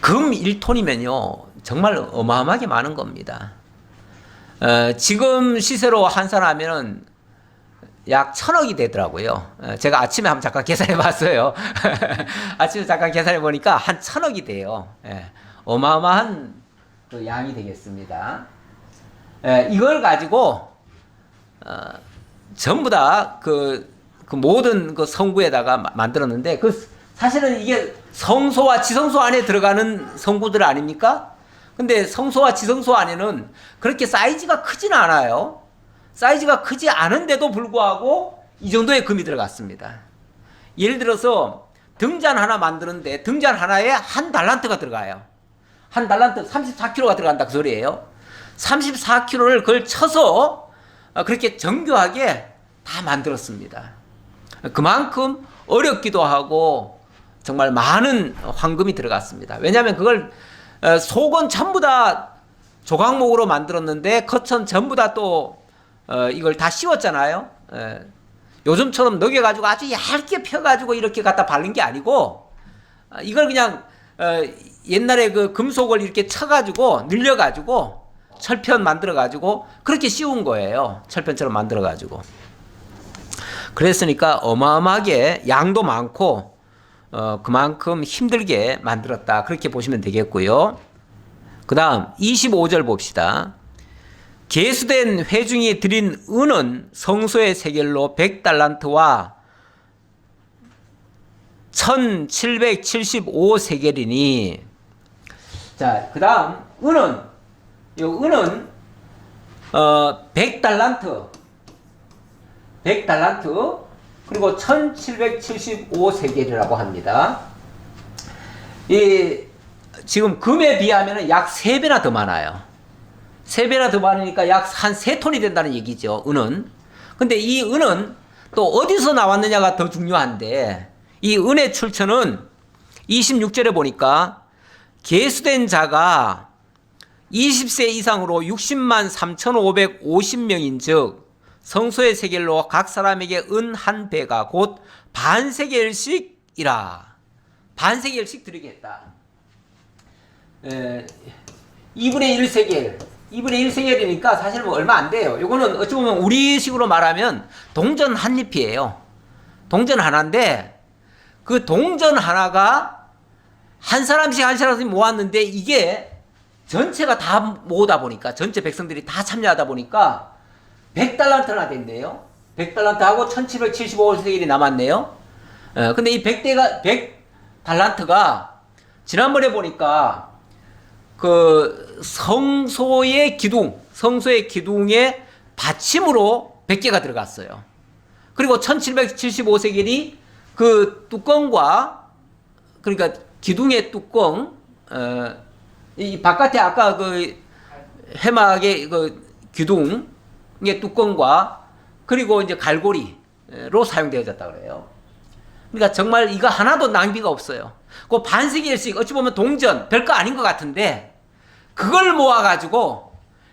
금 1톤이면요. 정말 어마어마하게 많은 겁니다. 지금 시세로 환산하면은 약 1,000억이 되더라고요. 제가 아침에 한번 잠깐 계산해 봤어요. 아침에 잠깐 계산해 보니까 한 1,000억이 돼요. 어마어마한 그 양이 되겠습니다. 이걸 가지고 전부 다 그 모든 그 성구에다가 만들었는데, 그 사실은 이게 성소와 지성소 안에 들어가는 성구들 아닙니까? 근데 성소와 지성소 안에는 그렇게 사이즈가 크진 않아요. 사이즈가 크지 않은데도 불구하고 이 정도의 금이 들어갔습니다. 예를 들어서 등잔 하나 만드는데 등잔 하나에 한 달란트가 들어가요. 한 달란트 34kg가 들어간다 그 소리예요. 34kg를 그걸 쳐서 그렇게 정교하게 다 만들었습니다. 그만큼 어렵기도 하고 정말 많은 황금이 들어갔습니다. 왜냐하면 그걸 속은 전부 다 조각목으로 만들었는데 겉은 전부 다 또 이걸 다 씌웠잖아요. 요즘처럼 녹여가지고 아주 얇게 펴가지고 이렇게 갖다 바른 게 아니고, 이걸 그냥 옛날에 그 금속을 이렇게 쳐가지고 늘려가지고 철편 만들어가지고 그렇게 씌운 거예요. 철편처럼 만들어가지고. 그랬으니까 어마어마하게 양도 많고 그만큼 힘들게 만들었다 그렇게 보시면 되겠고요. 그 다음 25절 봅시다. 계수된 회중이 드린 은은 성소의 세겔로 100달란트와 1775세겔이니, 자, 그 다음 은은, 요 은은 100달란트 그리고 1775세겔이라고 합니다. 이 지금 금에 비하면 약 3배나 더 많아요. 3배나 더 많으니까 약 한 3톤이 된다는 얘기죠, 은은. 근데 이 은은 또 어디서 나왔느냐가 더 중요한데, 이 은의 출처는 26절에 보니까 계수된 자가 20세 이상으로 60만 3,550명인 즉 성소의 세겔로 각 사람에게 은 한 배가 곧 반세겔씩이라. 반세겔씩 드리겠다. 2분의 1세겔. 2분의 1세겔이니까 사실 뭐 얼마 안 돼요. 이거는 어찌 보면 우리식으로 말하면 동전 한 잎이에요. 동전 하나인데 그 동전 하나가 한 사람씩 모았는데 이게 전체가 다 모으다 보니까, 전체 백성들이 다 참여하다 보니까 100달란트나 된대요. 100달란트하고 1775세겔이 남았네요. 근데 이 100달란트가 지난번에 보니까 그 성소의 기둥에 받침으로 100개가 들어갔어요. 그리고 1775세겔이 그 뚜껑과, 그러니까 기둥의 뚜껑, 이 바깥에 아까 그 해막의 그 기둥의 뚜껑과 그리고 이제 갈고리, 사용되어졌다 그래요. 그러니까 정말 이거 하나도 낭비가 없어요. 그 반세기일씩 어찌 보면 동전 별거 아닌 것 같은데 그걸 모아가지고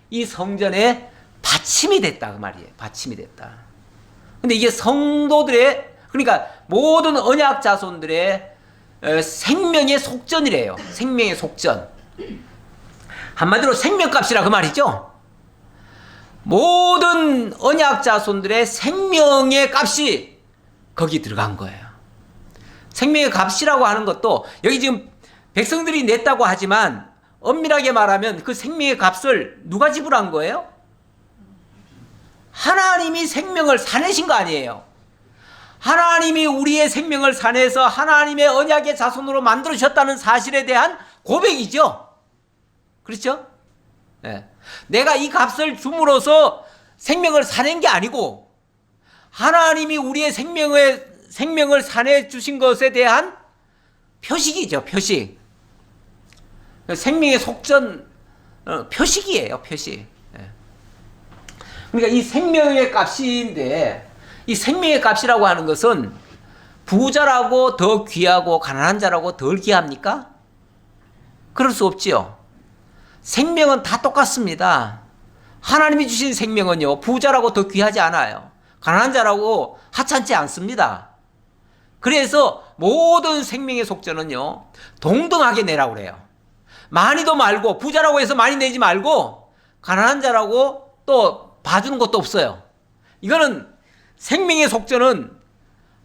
이 성전에 받침이 됐다 그 말이에요. 받침이 됐다. 근데 이게 성도들의, 그러니까 모든 언약 자손들의 생명의 속전이래요. 생명의 속전. 한마디로 생명값이라 그 말이죠. 모든 언약 자손들의 생명의 값이 거기 들어간 거예요. 생명의 값이라고 하는 것도 여기 지금 백성들이 냈다고 하지만 엄밀하게 말하면 그 생명의 값을 누가 지불한 거예요? 하나님이 생명을 사내신 거 아니에요. 하나님이 우리의 생명을 사내서 하나님의 언약의 자손으로 만들어주셨다는 사실에 대한 고백이죠. 그렇죠? 네. 내가 이 값을 줌으로써 생명을 사낸 게 아니고 하나님이 우리의 생명을 사내 주신 것에 대한 표식이죠. 표식. 생명의 속전 표식이에요. 표식. 네. 그러니까 이 생명의 값인데 이 생명의 값이라고 하는 것은 부자라고 더 귀하고 가난한 자라고 덜 귀합니까? 그럴 수 없지요. 생명은 다 똑같습니다. 하나님이 주신 생명은요, 부자라고 더 귀하지 않아요. 가난한 자라고 하찮지 않습니다. 그래서 모든 생명의 속전은요, 동등하게 내라고 그래요. 많이도 말고, 부자라고 해서 많이 내지 말고, 가난한 자라고 또 봐주는 것도 없어요. 이거는 생명의 속전은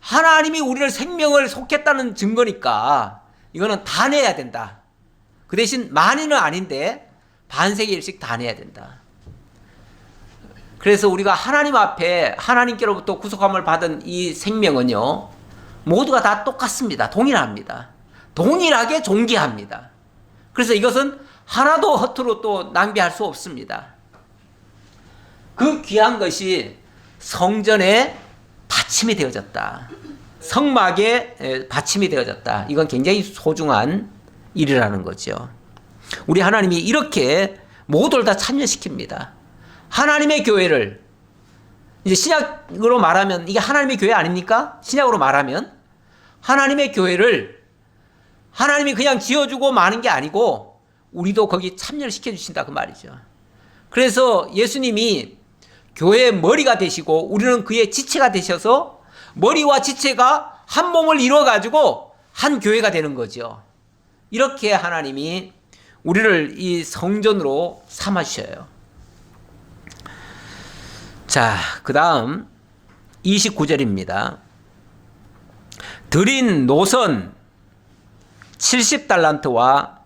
하나님이 우리를 생명을 속했다는 증거니까 이거는 다 내야 된다. 그 대신 많이는 아닌데 반세기일씩 다 내야 된다. 그래서 우리가 하나님 앞에 하나님께로부터 구속함을 받은 이 생명은요, 모두가 다 똑같습니다. 동일합니다. 동일하게 존귀합니다. 그래서 이것은 하나도 허투루 또 낭비할 수 없습니다. 그 귀한 것이 성전에 받침이 되어졌다. 성막에 받침이 되어졌다. 이건 굉장히 소중한 일이라는 거죠. 우리 하나님이 이렇게 모두를 다 참여시킵니다. 하나님의 교회를, 이제 신약으로 말하면 이게 하나님의 교회 아닙니까? 신약으로 말하면 하나님의 교회를 하나님이 그냥 지어주고 마는 게 아니고 우리도 거기 참여를 시켜주신다 그 말이죠. 그래서 예수님이 교회의 머리가 되시고 우리는 그의 지체가 되셔서 머리와 지체가 한 몸을 이루어가지고 한 교회가 되는 거죠. 이렇게 하나님이 우리를 이 성전으로 삼아주셔요. 자, 그 다음 29절입니다. 드린 노선 70달란트와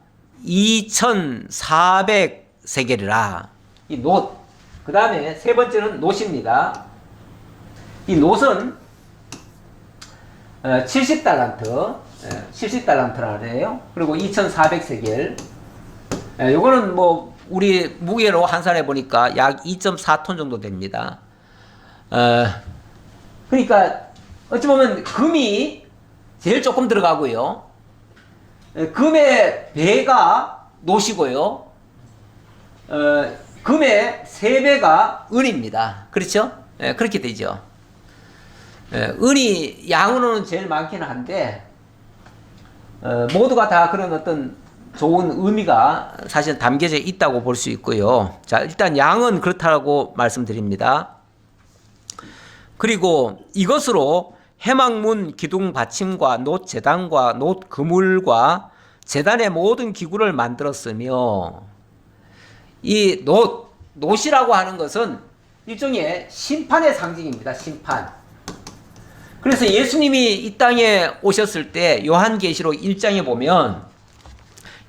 2,400세겔이라. 이 노, 그 다음에 세 번째는 노시입니다. 이 노선 70달란트, 70달란트라 그래요. 그리고 2,400세겔. 요거는 뭐 우리 무게로 환산해 보니까 약 2.4톤 정도 됩니다. 그러니까 어찌 보면 금이 제일 조금 들어가고요. 금의 배가 노시고요. 금의 3배가 은입니다. 그렇죠? 그렇게 되죠. 은이 양으로는 제일 많기는 한데 모두가 다 그런 어떤 좋은 의미가 사실 담겨져 있다고 볼 수 있고요. 자, 일단 양은 그렇다고 말씀드립니다. 그리고 이것으로 해막문 기둥 받침과 놋 제단과 놋 그물과 제단의 모든 기구를 만들었으며, 이 놋이라고 하는 것은 일종의 심판의 상징입니다. 심판. 그래서 예수님이 이 땅에 오셨을 때 요한계시록 1장에 보면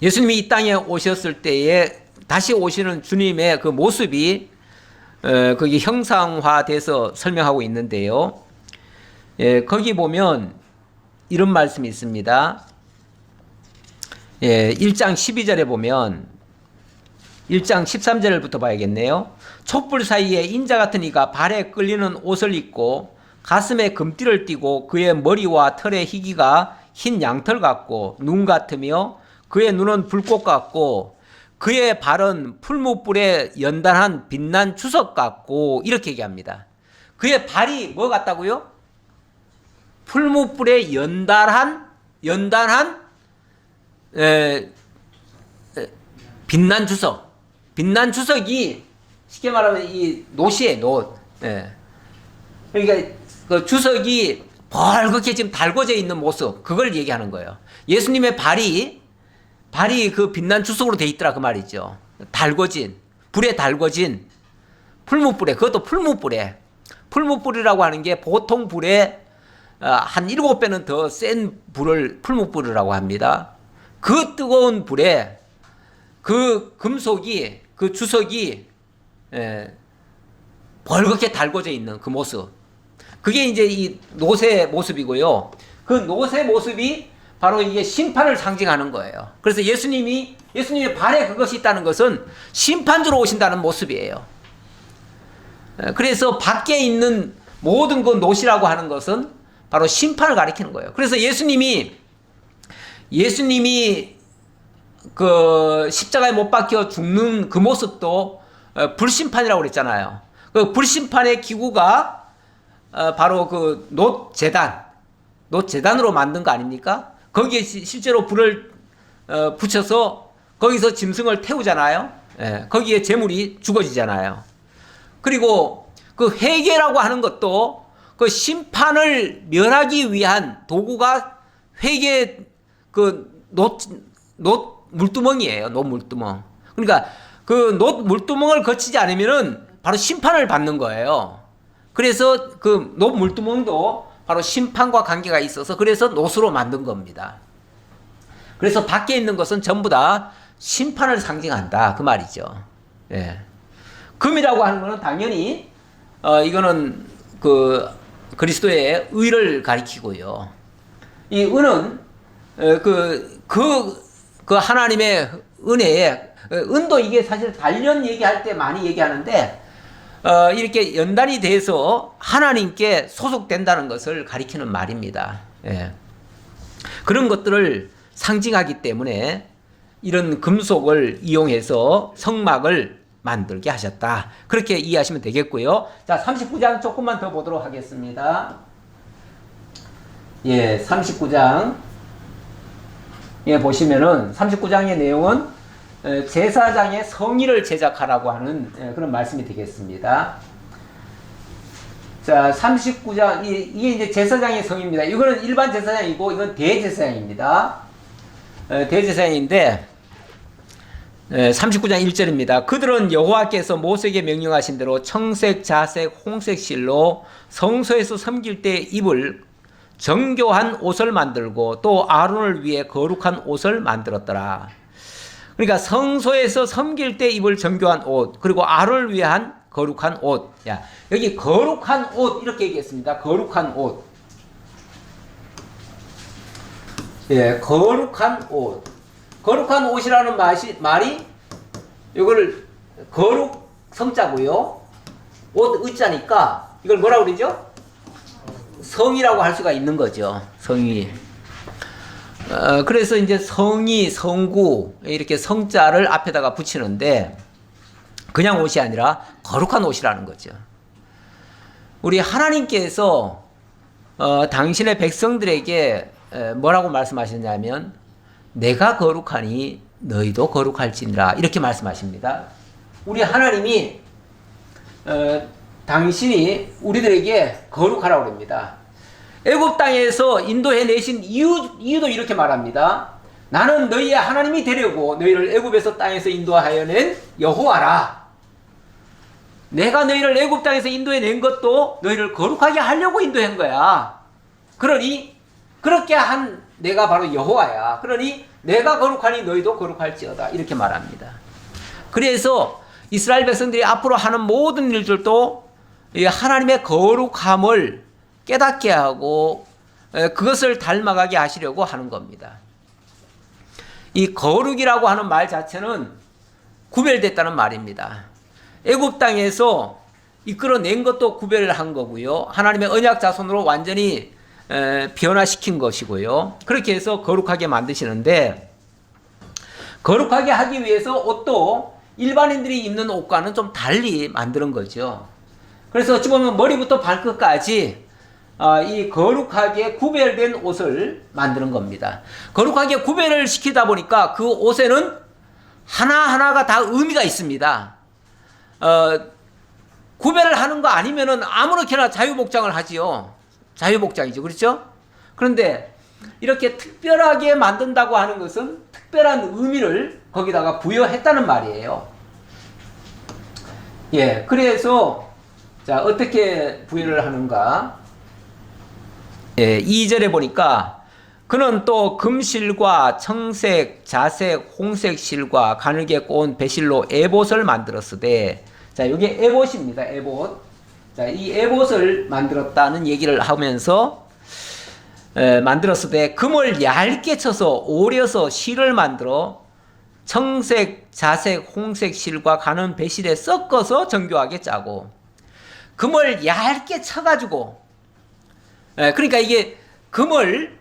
예수님이 이 땅에 오셨을 때에 다시 오시는 주님의 그 모습이 거기 형상화돼서 설명하고 있는데요. 거기 보면 이런 말씀이 있습니다. 1장 12절에 보면 1장 13절부터 봐야겠네요. 촛불 사이에 인자 같은 이가 발에 끌리는 옷을 입고 가슴에 금띠를 띠고 그의 머리와 털의 희기가 흰 양털 같고 눈 같으며 그의 눈은 불꽃 같고 그의 발은 풀무불에 연단한 빛난 주석 같고, 이렇게 얘기합니다. 그의 발이 뭐 같다고요? 풀무불에 연단한 빛난 주석. 빛난 주석이 쉽게 말하면 이 노시의 노. 예. 그러니까 그 주석이 벌겋게 지금 달궈져 있는 모습, 그걸 얘기하는 거예요. 예수님의 발이 그 빛난 주석으로 돼 있더라 그 말이죠. 달궈진, 불에 달궈진 풀무불에, 그것도 풀무불이라고 하는 게 보통 불에 한 7배는 더 센 불을 풀무불이라고 합니다. 그 뜨거운 불에 그 금속이, 그 주석이 벌겋게 달궈져 있는 그 모습, 그게 이제 이 노새 모습이고요. 그 노새 모습이 바로 이게 심판을 상징하는 거예요. 그래서 예수님의 발에 그것이 있다는 것은 심판주로 오신다는 모습이에요. 그래서 밖에 있는 모든 그 노시라고 하는 것은 바로 심판을 가리키는 거예요. 그래서 예수님이 그 십자가에 못 박혀 죽는 그 모습도 불심판이라고 그랬잖아요. 그 불심판의 기구가 바로 그 놋재단으로 만든 거 아닙니까? 거기에 실제로 불을 붙여서 거기서 짐승을 태우잖아요. 예, 거기에 제물이 죽어지잖아요. 그리고 그 회개라고 하는 것도 그 심판을 면하기 위한 도구가 회개 그 놋 물두멍이에요. 놋 물두멍. 그러니까 그 놋 물두멍을 거치지 않으면은 바로 심판을 받는 거예요. 그래서 그 놋 물두멍도 바로 심판과 관계가 있어서 그래서 놋으로 만든 겁니다. 그래서 밖에 있는 것은 전부 다 심판을 상징한다 그 말이죠. 예. 금이라고 하는 것은 당연히 이거는 그 그리스도의 의를 가리키고요. 이 은은 그 하나님의 은혜에, 은도 이게 사실 단련 얘기할 때 많이 얘기하는데 이렇게 연단이 돼서 하나님께 소속된다는 것을 가리키는 말입니다. 예. 그런 것들을 상징하기 때문에 이런 금속을 이용해서 성막을 만들게 하셨다. 그렇게 이해하시면 되겠고요. 자, 39장 조금만 더 보도록 하겠습니다. 예, 39장. 예, 보시면은 39장의 내용은 제사장의 성의를 제작하라고 하는 그런 말씀이 되겠습니다. 자, 39장, 이게 이제 제사장의 성의입니다. 이거는 일반 제사장이고, 이건 대제사장입니다. 대제사장인데, 39장 1절입니다. 그들은 여호와께서 모세에게 명령하신 대로 청색, 자색, 홍색 실로 성소에서 섬길 때 입을 정교한 옷을 만들고 또 아론을 위해 거룩한 옷을 만들었더라. 그러니까 성소에서 섬길 때 입을 정교한 옷, 그리고 아론을 위한 거룩한 옷. 야, 여기 거룩한 옷 이렇게 얘기했습니다. 거룩한 옷. 예, 거룩한 옷. 거룩한 옷이라는 말이 이걸 거룩 성자고요. 옷 의자니까 이걸 뭐라고 그러죠? 성이라고 할 수가 있는 거죠. 성이. 그래서 이제 성이, 성구 이렇게 성자를 앞에다가 붙이는데 그냥 옷이 아니라 거룩한 옷이라는 거죠. 우리 하나님께서 당신의 백성들에게 뭐라고 말씀하셨냐면 내가 거룩하니 너희도 거룩할지니라 이렇게 말씀하십니다. 우리 하나님이 당신이 우리들에게 거룩하라고 합니다. 애굽 땅에서 인도해 내신 이유도 이렇게 말합니다. 나는 너희의 하나님이 되려고 너희를 애굽에서 땅에서 인도하여 낸 여호와라. 내가 너희를 애굽 땅에서 인도해 낸 것도 너희를 거룩하게 하려고 인도한 거야. 그러니 그렇게 한 내가 바로 여호와야. 그러니 내가 거룩하니 너희도 거룩할지어다. 이렇게 말합니다. 그래서 이스라엘 백성들이 앞으로 하는 모든 일들도 하나님의 거룩함을 깨닫게 하고 그것을 닮아가게 하시려고 하는 겁니다. 이 거룩이라고 하는 말 자체는 구별됐다는 말입니다. 애굽 땅에서 이끌어낸 것도 구별을 한 거고요. 하나님의 언약 자손으로 완전히 변화시킨 것이고요. 그렇게 해서 거룩하게 만드시는데 거룩하게 하기 위해서 옷도 일반인들이 입는 옷과는 좀 달리 만드는 거죠. 그래서 어찌 보면 머리부터 발끝까지 이 거룩하게 구별된 옷을 만드는 겁니다. 거룩하게 구별을 시키다 보니까 그 옷에는 하나하나가 다 의미가 있습니다. 구별을 하는 거 아니면은 아무렇게나 자유복장을 하지요. 자유복장이죠. 그렇죠? 그런데 이렇게 특별하게 만든다고 하는 것은 특별한 의미를 거기다가 부여했다는 말이에요. 예, 그래서 자, 어떻게 부여를 하는가? 예, 2절에 보니까 그는 또 금실과 청색, 자색, 홍색 실과 가늘게 꼬은 배실로 에봇을 만들었으되, 자, 이게 에봇입니다. 에봇. 자, 이 에봇을 만들었다는 얘기를 하면서 만들었을 금을 얇게 쳐서 오려서 실을 만들어 청색, 자색, 홍색 실과 가는 배실에 섞어서 정교하게 짜고, 금을 얇게 쳐가지고, 그러니까 이게 금을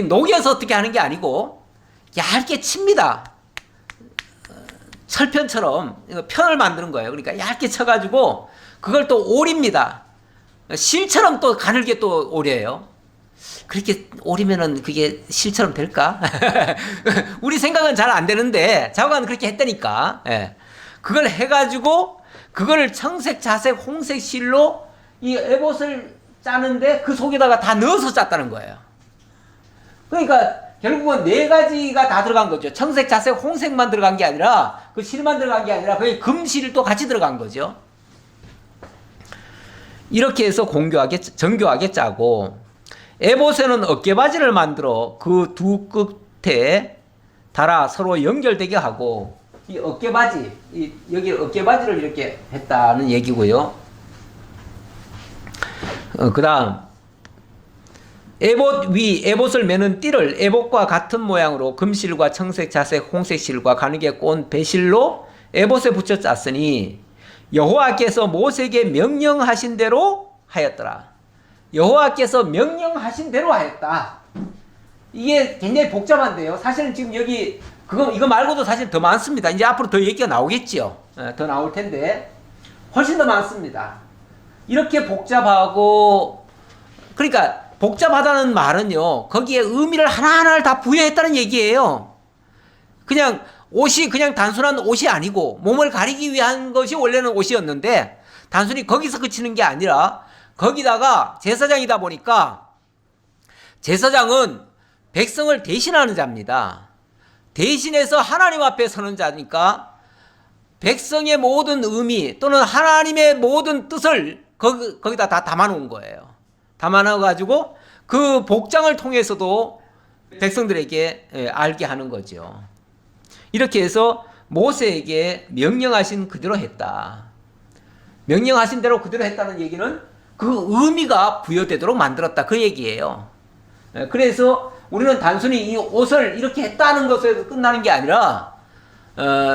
녹여서 어떻게 하는 게 아니고 얇게 칩니다. 철편처럼 편을 만드는 거예요. 그러니까 얇게 쳐가지고 그걸 또 오립니다. 실처럼 또 가늘게 또 오려요. 그렇게 오리면은 그게 실처럼 될까? 우리 생각은 잘 안 되는데 자관은 그렇게 했다니까. 예. 그걸 해가지고 그걸 청색, 자색, 홍색 실로 이 에봇을 짜는데 그 속에다가 다 넣어서 짰다는 거예요. 그러니까 결국은 네 가지가 다 들어간 거죠. 청색, 자색, 홍색만 들어간 게 아니라 그 실만 들어간 게 아니라 거기 금실도 같이 들어간 거죠. 이렇게 해서 정교하게 짜고, 에봇에는 어깨바지를 만들어 그 두 끝에 달아 서로 연결되게 하고, 이 어깨바지, 여기 어깨바지를 이렇게 했다는 얘기고요. 그 다음 에봇 위 에봇을 매는 띠를 에봇과 같은 모양으로 금실과 청색, 자색, 홍색 실과 가늘게 꼬은 배실로 에봇에 붙여 짰으니 여호와께서 모세에게 명령하신 대로 하였더라. 여호와께서 명령하신 대로 하였다. 이게 굉장히 복잡한데요. 사실은 지금 여기 이거 말고도 사실 더 많습니다. 이제 앞으로 더 얘기가 나오겠죠. 더 나올 텐데 훨씬 더 많습니다. 이렇게 복잡하고, 그러니까 복잡하다는 말은요, 거기에 의미를 하나하나를 다 부여했다는 얘기예요. 그냥 옷이 그냥 단순한 옷이 아니고 몸을 가리기 위한 것이 원래는 옷이었는데 단순히 거기서 그치는 게 아니라 거기다가 제사장이다 보니까 제사장은 백성을 대신하는 자입니다. 대신해서 하나님 앞에 서는 자니까 백성의 모든 의미 또는 하나님의 모든 뜻을 거기다 다 담아놓은 거예요. 담아놔가지고 그 복장을 통해서도 백성들에게 알게 하는 거죠. 이렇게 해서 모세에게 명령하신 그대로 했다. 명령하신 대로 그대로 했다는 얘기는 그 의미가 부여되도록 만들었다, 그 얘기예요. 그래서 우리는 단순히 이 옷을 이렇게 했다는 것에서 끝나는 게 아니라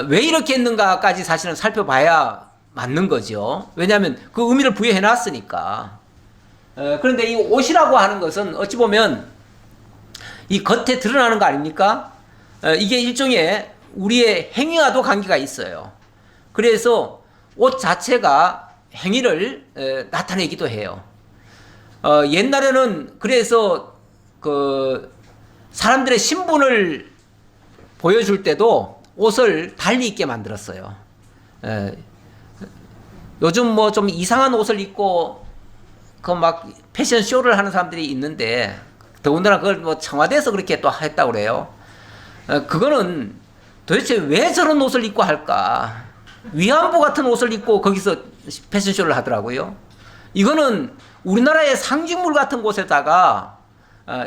왜 이렇게 했는가까지 사실은 살펴봐야 맞는 거죠. 왜냐하면 그 의미를 부여해 놨으니까. 그런데 이 옷이라고 하는 것은 어찌 보면 이 겉에 드러나는 거 아닙니까? 이게 일종의 우리의 행위와도 관계가 있어요. 그래서 옷 자체가 행위를 나타내기도 해요. 옛날에는 그래서 그 사람들의 신분을 보여줄 때도 옷을 달리 입게 만들었어요. 요즘 뭐 좀 이상한 옷을 입고 그 막 패션 쇼를 하는 사람들이 있는데, 더군다나 그걸 뭐 청와대에서 그렇게 또 했다고 그래요. 그거는 도대체 왜 저런 옷을 입고 할까? 위안부 같은 옷을 입고 거기서 패션쇼를 하더라고요. 이거는 우리나라의 상징물 같은 곳에다가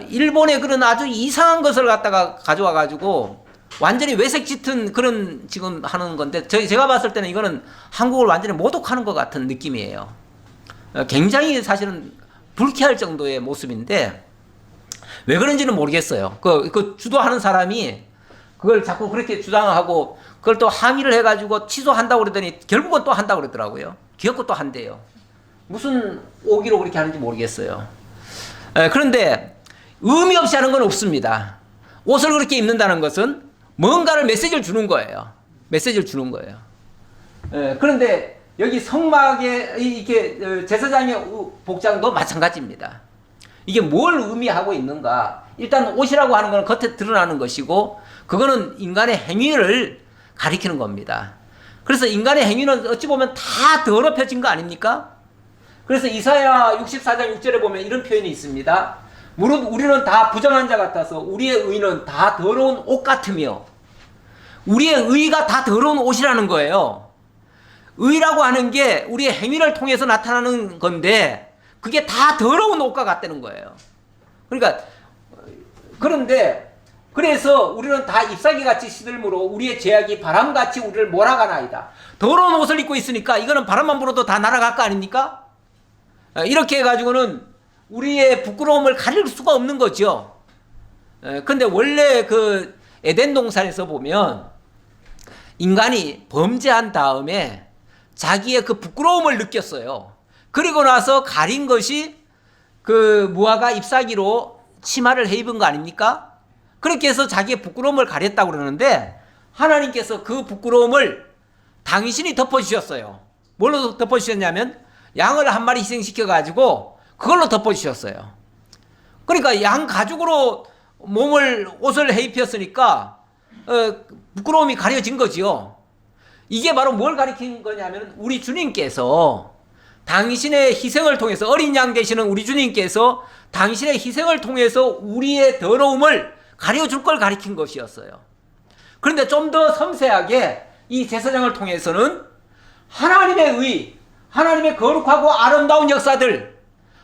일본의 그런 아주 이상한 것을 갖다가 가져와 가지고 완전히 외색 짙은 그런 지금 하는 건데, 제가 봤을 때는 이거는 한국을 완전히 모독하는 것 같은 느낌이에요. 굉장히 사실은 불쾌할 정도의 모습인데 왜 그런지는 모르겠어요. 그 주도하는 사람이 그걸 자꾸 그렇게 주장하고 그걸 또 항의를 해가지고 취소한다고 그러더니 결국은 또 한다고 그러더라고요. 기어코 또 한대요. 무슨 오기로 그렇게 하는지 모르겠어요. 그런데 의미 없이 하는 건 없습니다. 옷을 그렇게 입는다는 것은 뭔가를 메시지를 주는 거예요. 메시지를 주는 거예요. 그런데 여기 성막의 이게 제사장의 복장도 마찬가지입니다. 이게 뭘 의미하고 있는가? 일단 옷이라고 하는 것은 겉에 드러나는 것이고 그거는 인간의 행위를 가리키는 겁니다. 그래서 인간의 행위는 어찌 보면 다 더럽혀진 거 아닙니까? 그래서 이사야 64장 6절에 보면 이런 표현이 있습니다. 무릇 우리는 다 부정한 자 같아서 우리의 의는 다 더러운 옷 같으며, 우리의 의가 다 더러운 옷이라는 거예요. 의라고 하는 게 우리의 행위를 통해서 나타나는 건데 그게 다 더러운 옷과 같다는 거예요. 그러니까 그런데 그래서 우리는 다 잎사귀같이 시들므로 우리의 죄악이 바람같이 우리를 몰아가나이다. 더러운 옷을 입고 있으니까 이거는 바람만 불어도 다 날아갈 거 아닙니까? 이렇게 해가지고는 우리의 부끄러움을 가릴 수가 없는 거죠. 근데 원래 그 에덴 동산에서 보면 인간이 범죄한 다음에 자기의 그 부끄러움을 느꼈어요. 그리고 나서 가린 것이 그 무화과 잎사귀로 치마를 해 입은 거 아닙니까? 그렇게 해서 자기의 부끄러움을 가렸다고 그러는데 하나님께서 그 부끄러움을 당신이 덮어주셨어요. 뭘로 덮어주셨냐면 양을 한 마리 희생시켜가지고 그걸로 덮어주셨어요. 그러니까 양 가죽으로 옷을 해 입혔으니까 부끄러움이 가려진 거지요. 이게 바로 뭘 가리키는 거냐면 우리 주님께서 당신의 희생을 통해서, 어린 양 되시는 우리 주님께서 당신의 희생을 통해서 우리의 더러움을 가려줄 걸 가리킨 것이었어요. 그런데 좀 더 섬세하게 이 제사장을 통해서는 하나님의 의, 하나님의 거룩하고 아름다운 역사들,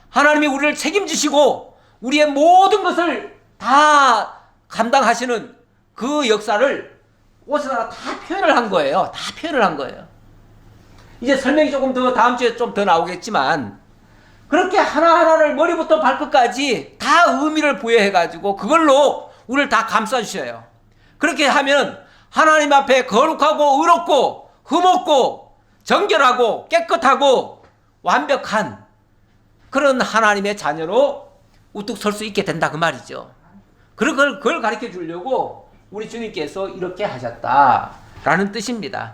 하나님이 우리를 책임지시고 우리의 모든 것을 다 감당하시는 그 역사를 옷에다가 다 표현을 한 거예요. 다 표현을 한 거예요. 이제 설명이 조금 더 다음 주에 좀 더 나오겠지만 그렇게 하나하나를 머리부터 발끝까지 다 의미를 부여해가지고 그걸로 우리를 다 감싸주셔요. 그렇게 하면 하나님 앞에 거룩하고 의롭고 흠없고 정결하고 깨끗하고 완벽한 그런 하나님의 자녀로 우뚝 설 수 있게 된다 그 말이죠. 그걸 가르쳐 주려고 우리 주님께서 이렇게 하셨다라는 뜻입니다.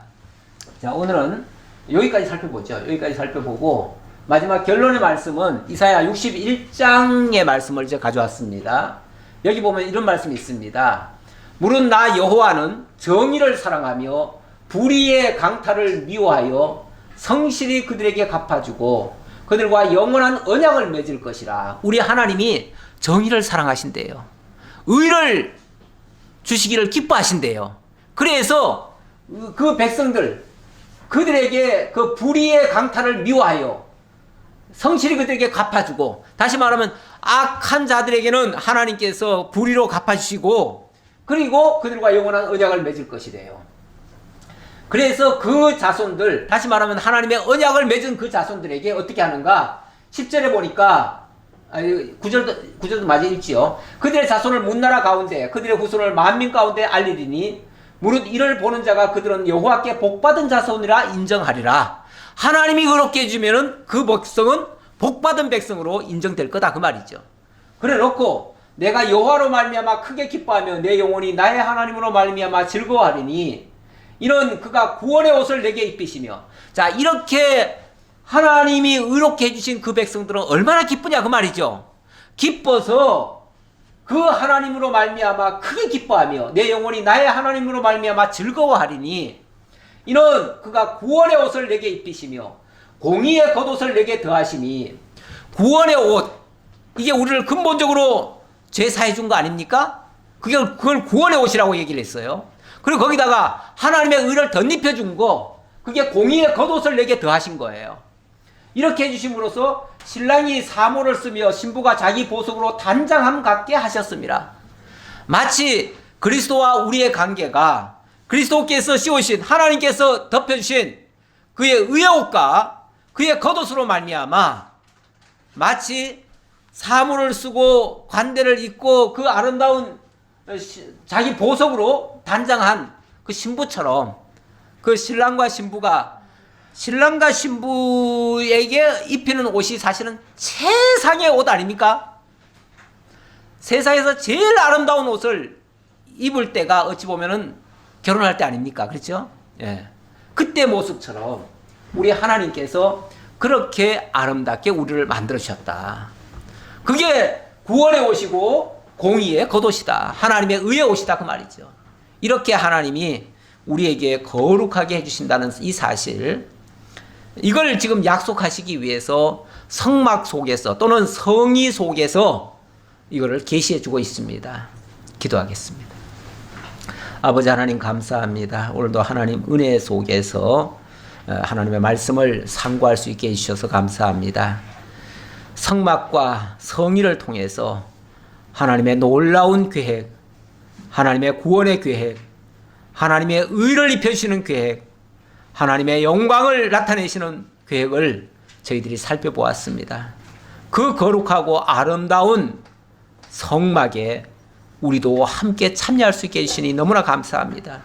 자, 오늘은 여기까지 살펴보죠. 여기까지 살펴보고 마지막 결론의 말씀은 이사야 61장의 말씀을 이제 가져왔습니다. 여기 보면 이런 말씀이 있습니다. 무릇 나 여호와는 정의를 사랑하며 불의의 강탈을 미워하여 성실히 그들에게 갚아주고 그들과 영원한 언약을 맺을 것이라. 우리 하나님이 정의를 사랑하신대요. 의를 주시기를 기뻐하신대요. 그래서 그 백성들, 그들에게 그 불의의 강탈을 미워하여 성실히 그들에게 갚아주고, 다시 말하면 악한 자들에게는 하나님께서 불의로 갚아주시고 그리고 그들과 영원한 언약을 맺을 것이래요. 그래서 그 자손들, 다시 말하면 하나님의 언약을 맺은 그 자손들에게 어떻게 하는가? 10절에 보니까 9절도 맞아 읽지요. 그들의 자손을 문나라 가운데 그들의 후손을 만민 가운데 알리리니 무릇 이를 보는 자가 그들은 여호와께 복받은 자손이라 인정하리라. 하나님이 의롭게 해주면은 그 백성은 복받은 백성으로 인정될 거다 그 말이죠. 그래 놓고 내가 여호와로 말미암아 크게 기뻐하며 내 영혼이 나의 하나님으로 말미암아 즐거워하리니 이런 그가 구원의 옷을 내게 입히시며. 자, 이렇게 하나님이 의롭게 해주신 그 백성들은 얼마나 기쁘냐 그 말이죠. 기뻐서 그 하나님으로 말미암아 크게 기뻐하며 내 영혼이 나의 하나님으로 말미암아 즐거워하리니 이는 그가 구원의 옷을 내게 입히시며 공의의 겉옷을 내게 더하시니. 구원의 옷, 이게 우리를 근본적으로 제사해 준 거 아닙니까? 그걸 구원의 옷이라고 얘기를 했어요. 그리고 거기다가 하나님의 의를 덧입혀 준 거, 그게 공의의 겉옷을 내게 더하신 거예요. 이렇게 해주심으로써 신랑이 사모를 쓰며 신부가 자기 보석으로 단장함 같게 하셨습니다. 마치 그리스도와 우리의 관계가 그리스도께서 씌우신, 하나님께서 덮여주신 그의 의의 옷과 그의 겉옷으로 말미암아 마치 사모를 쓰고 관대를 입고 그 아름다운 자기 보석으로 단장한 그 신부처럼 그 신랑과 신부에게 입히는 옷이 사실은 최상의 옷 아닙니까? 세상에서 제일 아름다운 옷을 입을 때가 어찌 보면은 결혼할 때 아닙니까? 그렇죠? 예. 그때 모습처럼 우리 하나님께서 그렇게 아름답게 우리를 만들으셨다. 그게 구원의 옷이고 공의의 겉옷이다. 하나님의 의의 옷이다 그 말이죠. 이렇게 하나님이 우리에게 거룩하게 해주신다는 이 사실, 이걸 지금 약속하시기 위해서 성막 속에서 또는 성의 속에서 이거를 계시해 주고 있습니다. 기도하겠습니다. 아버지 하나님 감사합니다. 오늘도 하나님 은혜 속에서 하나님의 말씀을 상고할 수 있게 해주셔서 감사합니다. 성막과 성의를 통해서 하나님의 놀라운 계획, 하나님의 구원의 계획, 하나님의 의를 입혀주시는 계획, 하나님의 영광을 나타내시는 계획을 저희들이 살펴보았습니다. 그 거룩하고 아름다운 성막에 우리도 함께 참여할 수 있게 해주시니 너무나 감사합니다.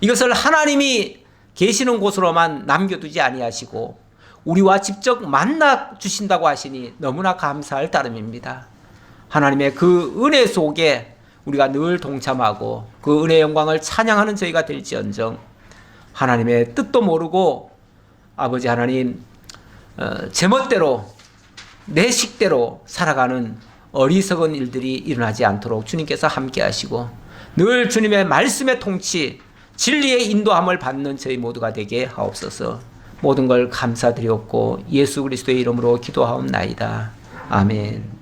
이것을 하나님이 계시는 곳으로만 남겨두지 아니하시고 우리와 직접 만나 주신다고 하시니 너무나 감사할 따름입니다. 하나님의 그 은혜 속에 우리가 늘 동참하고 그 은혜의 영광을 찬양하는 저희가 될지언정 하나님의 뜻도 모르고 아버지 하나님 제멋대로 내 식대로 살아가는 어리석은 일들이 일어나지 않도록 주님께서 함께 하시고 늘 주님의 말씀의 통치, 진리의 인도함을 받는 저희 모두가 되게 하옵소서. 모든 걸 감사드렸고 예수 그리스도의 이름으로 기도하옵나이다. 아멘.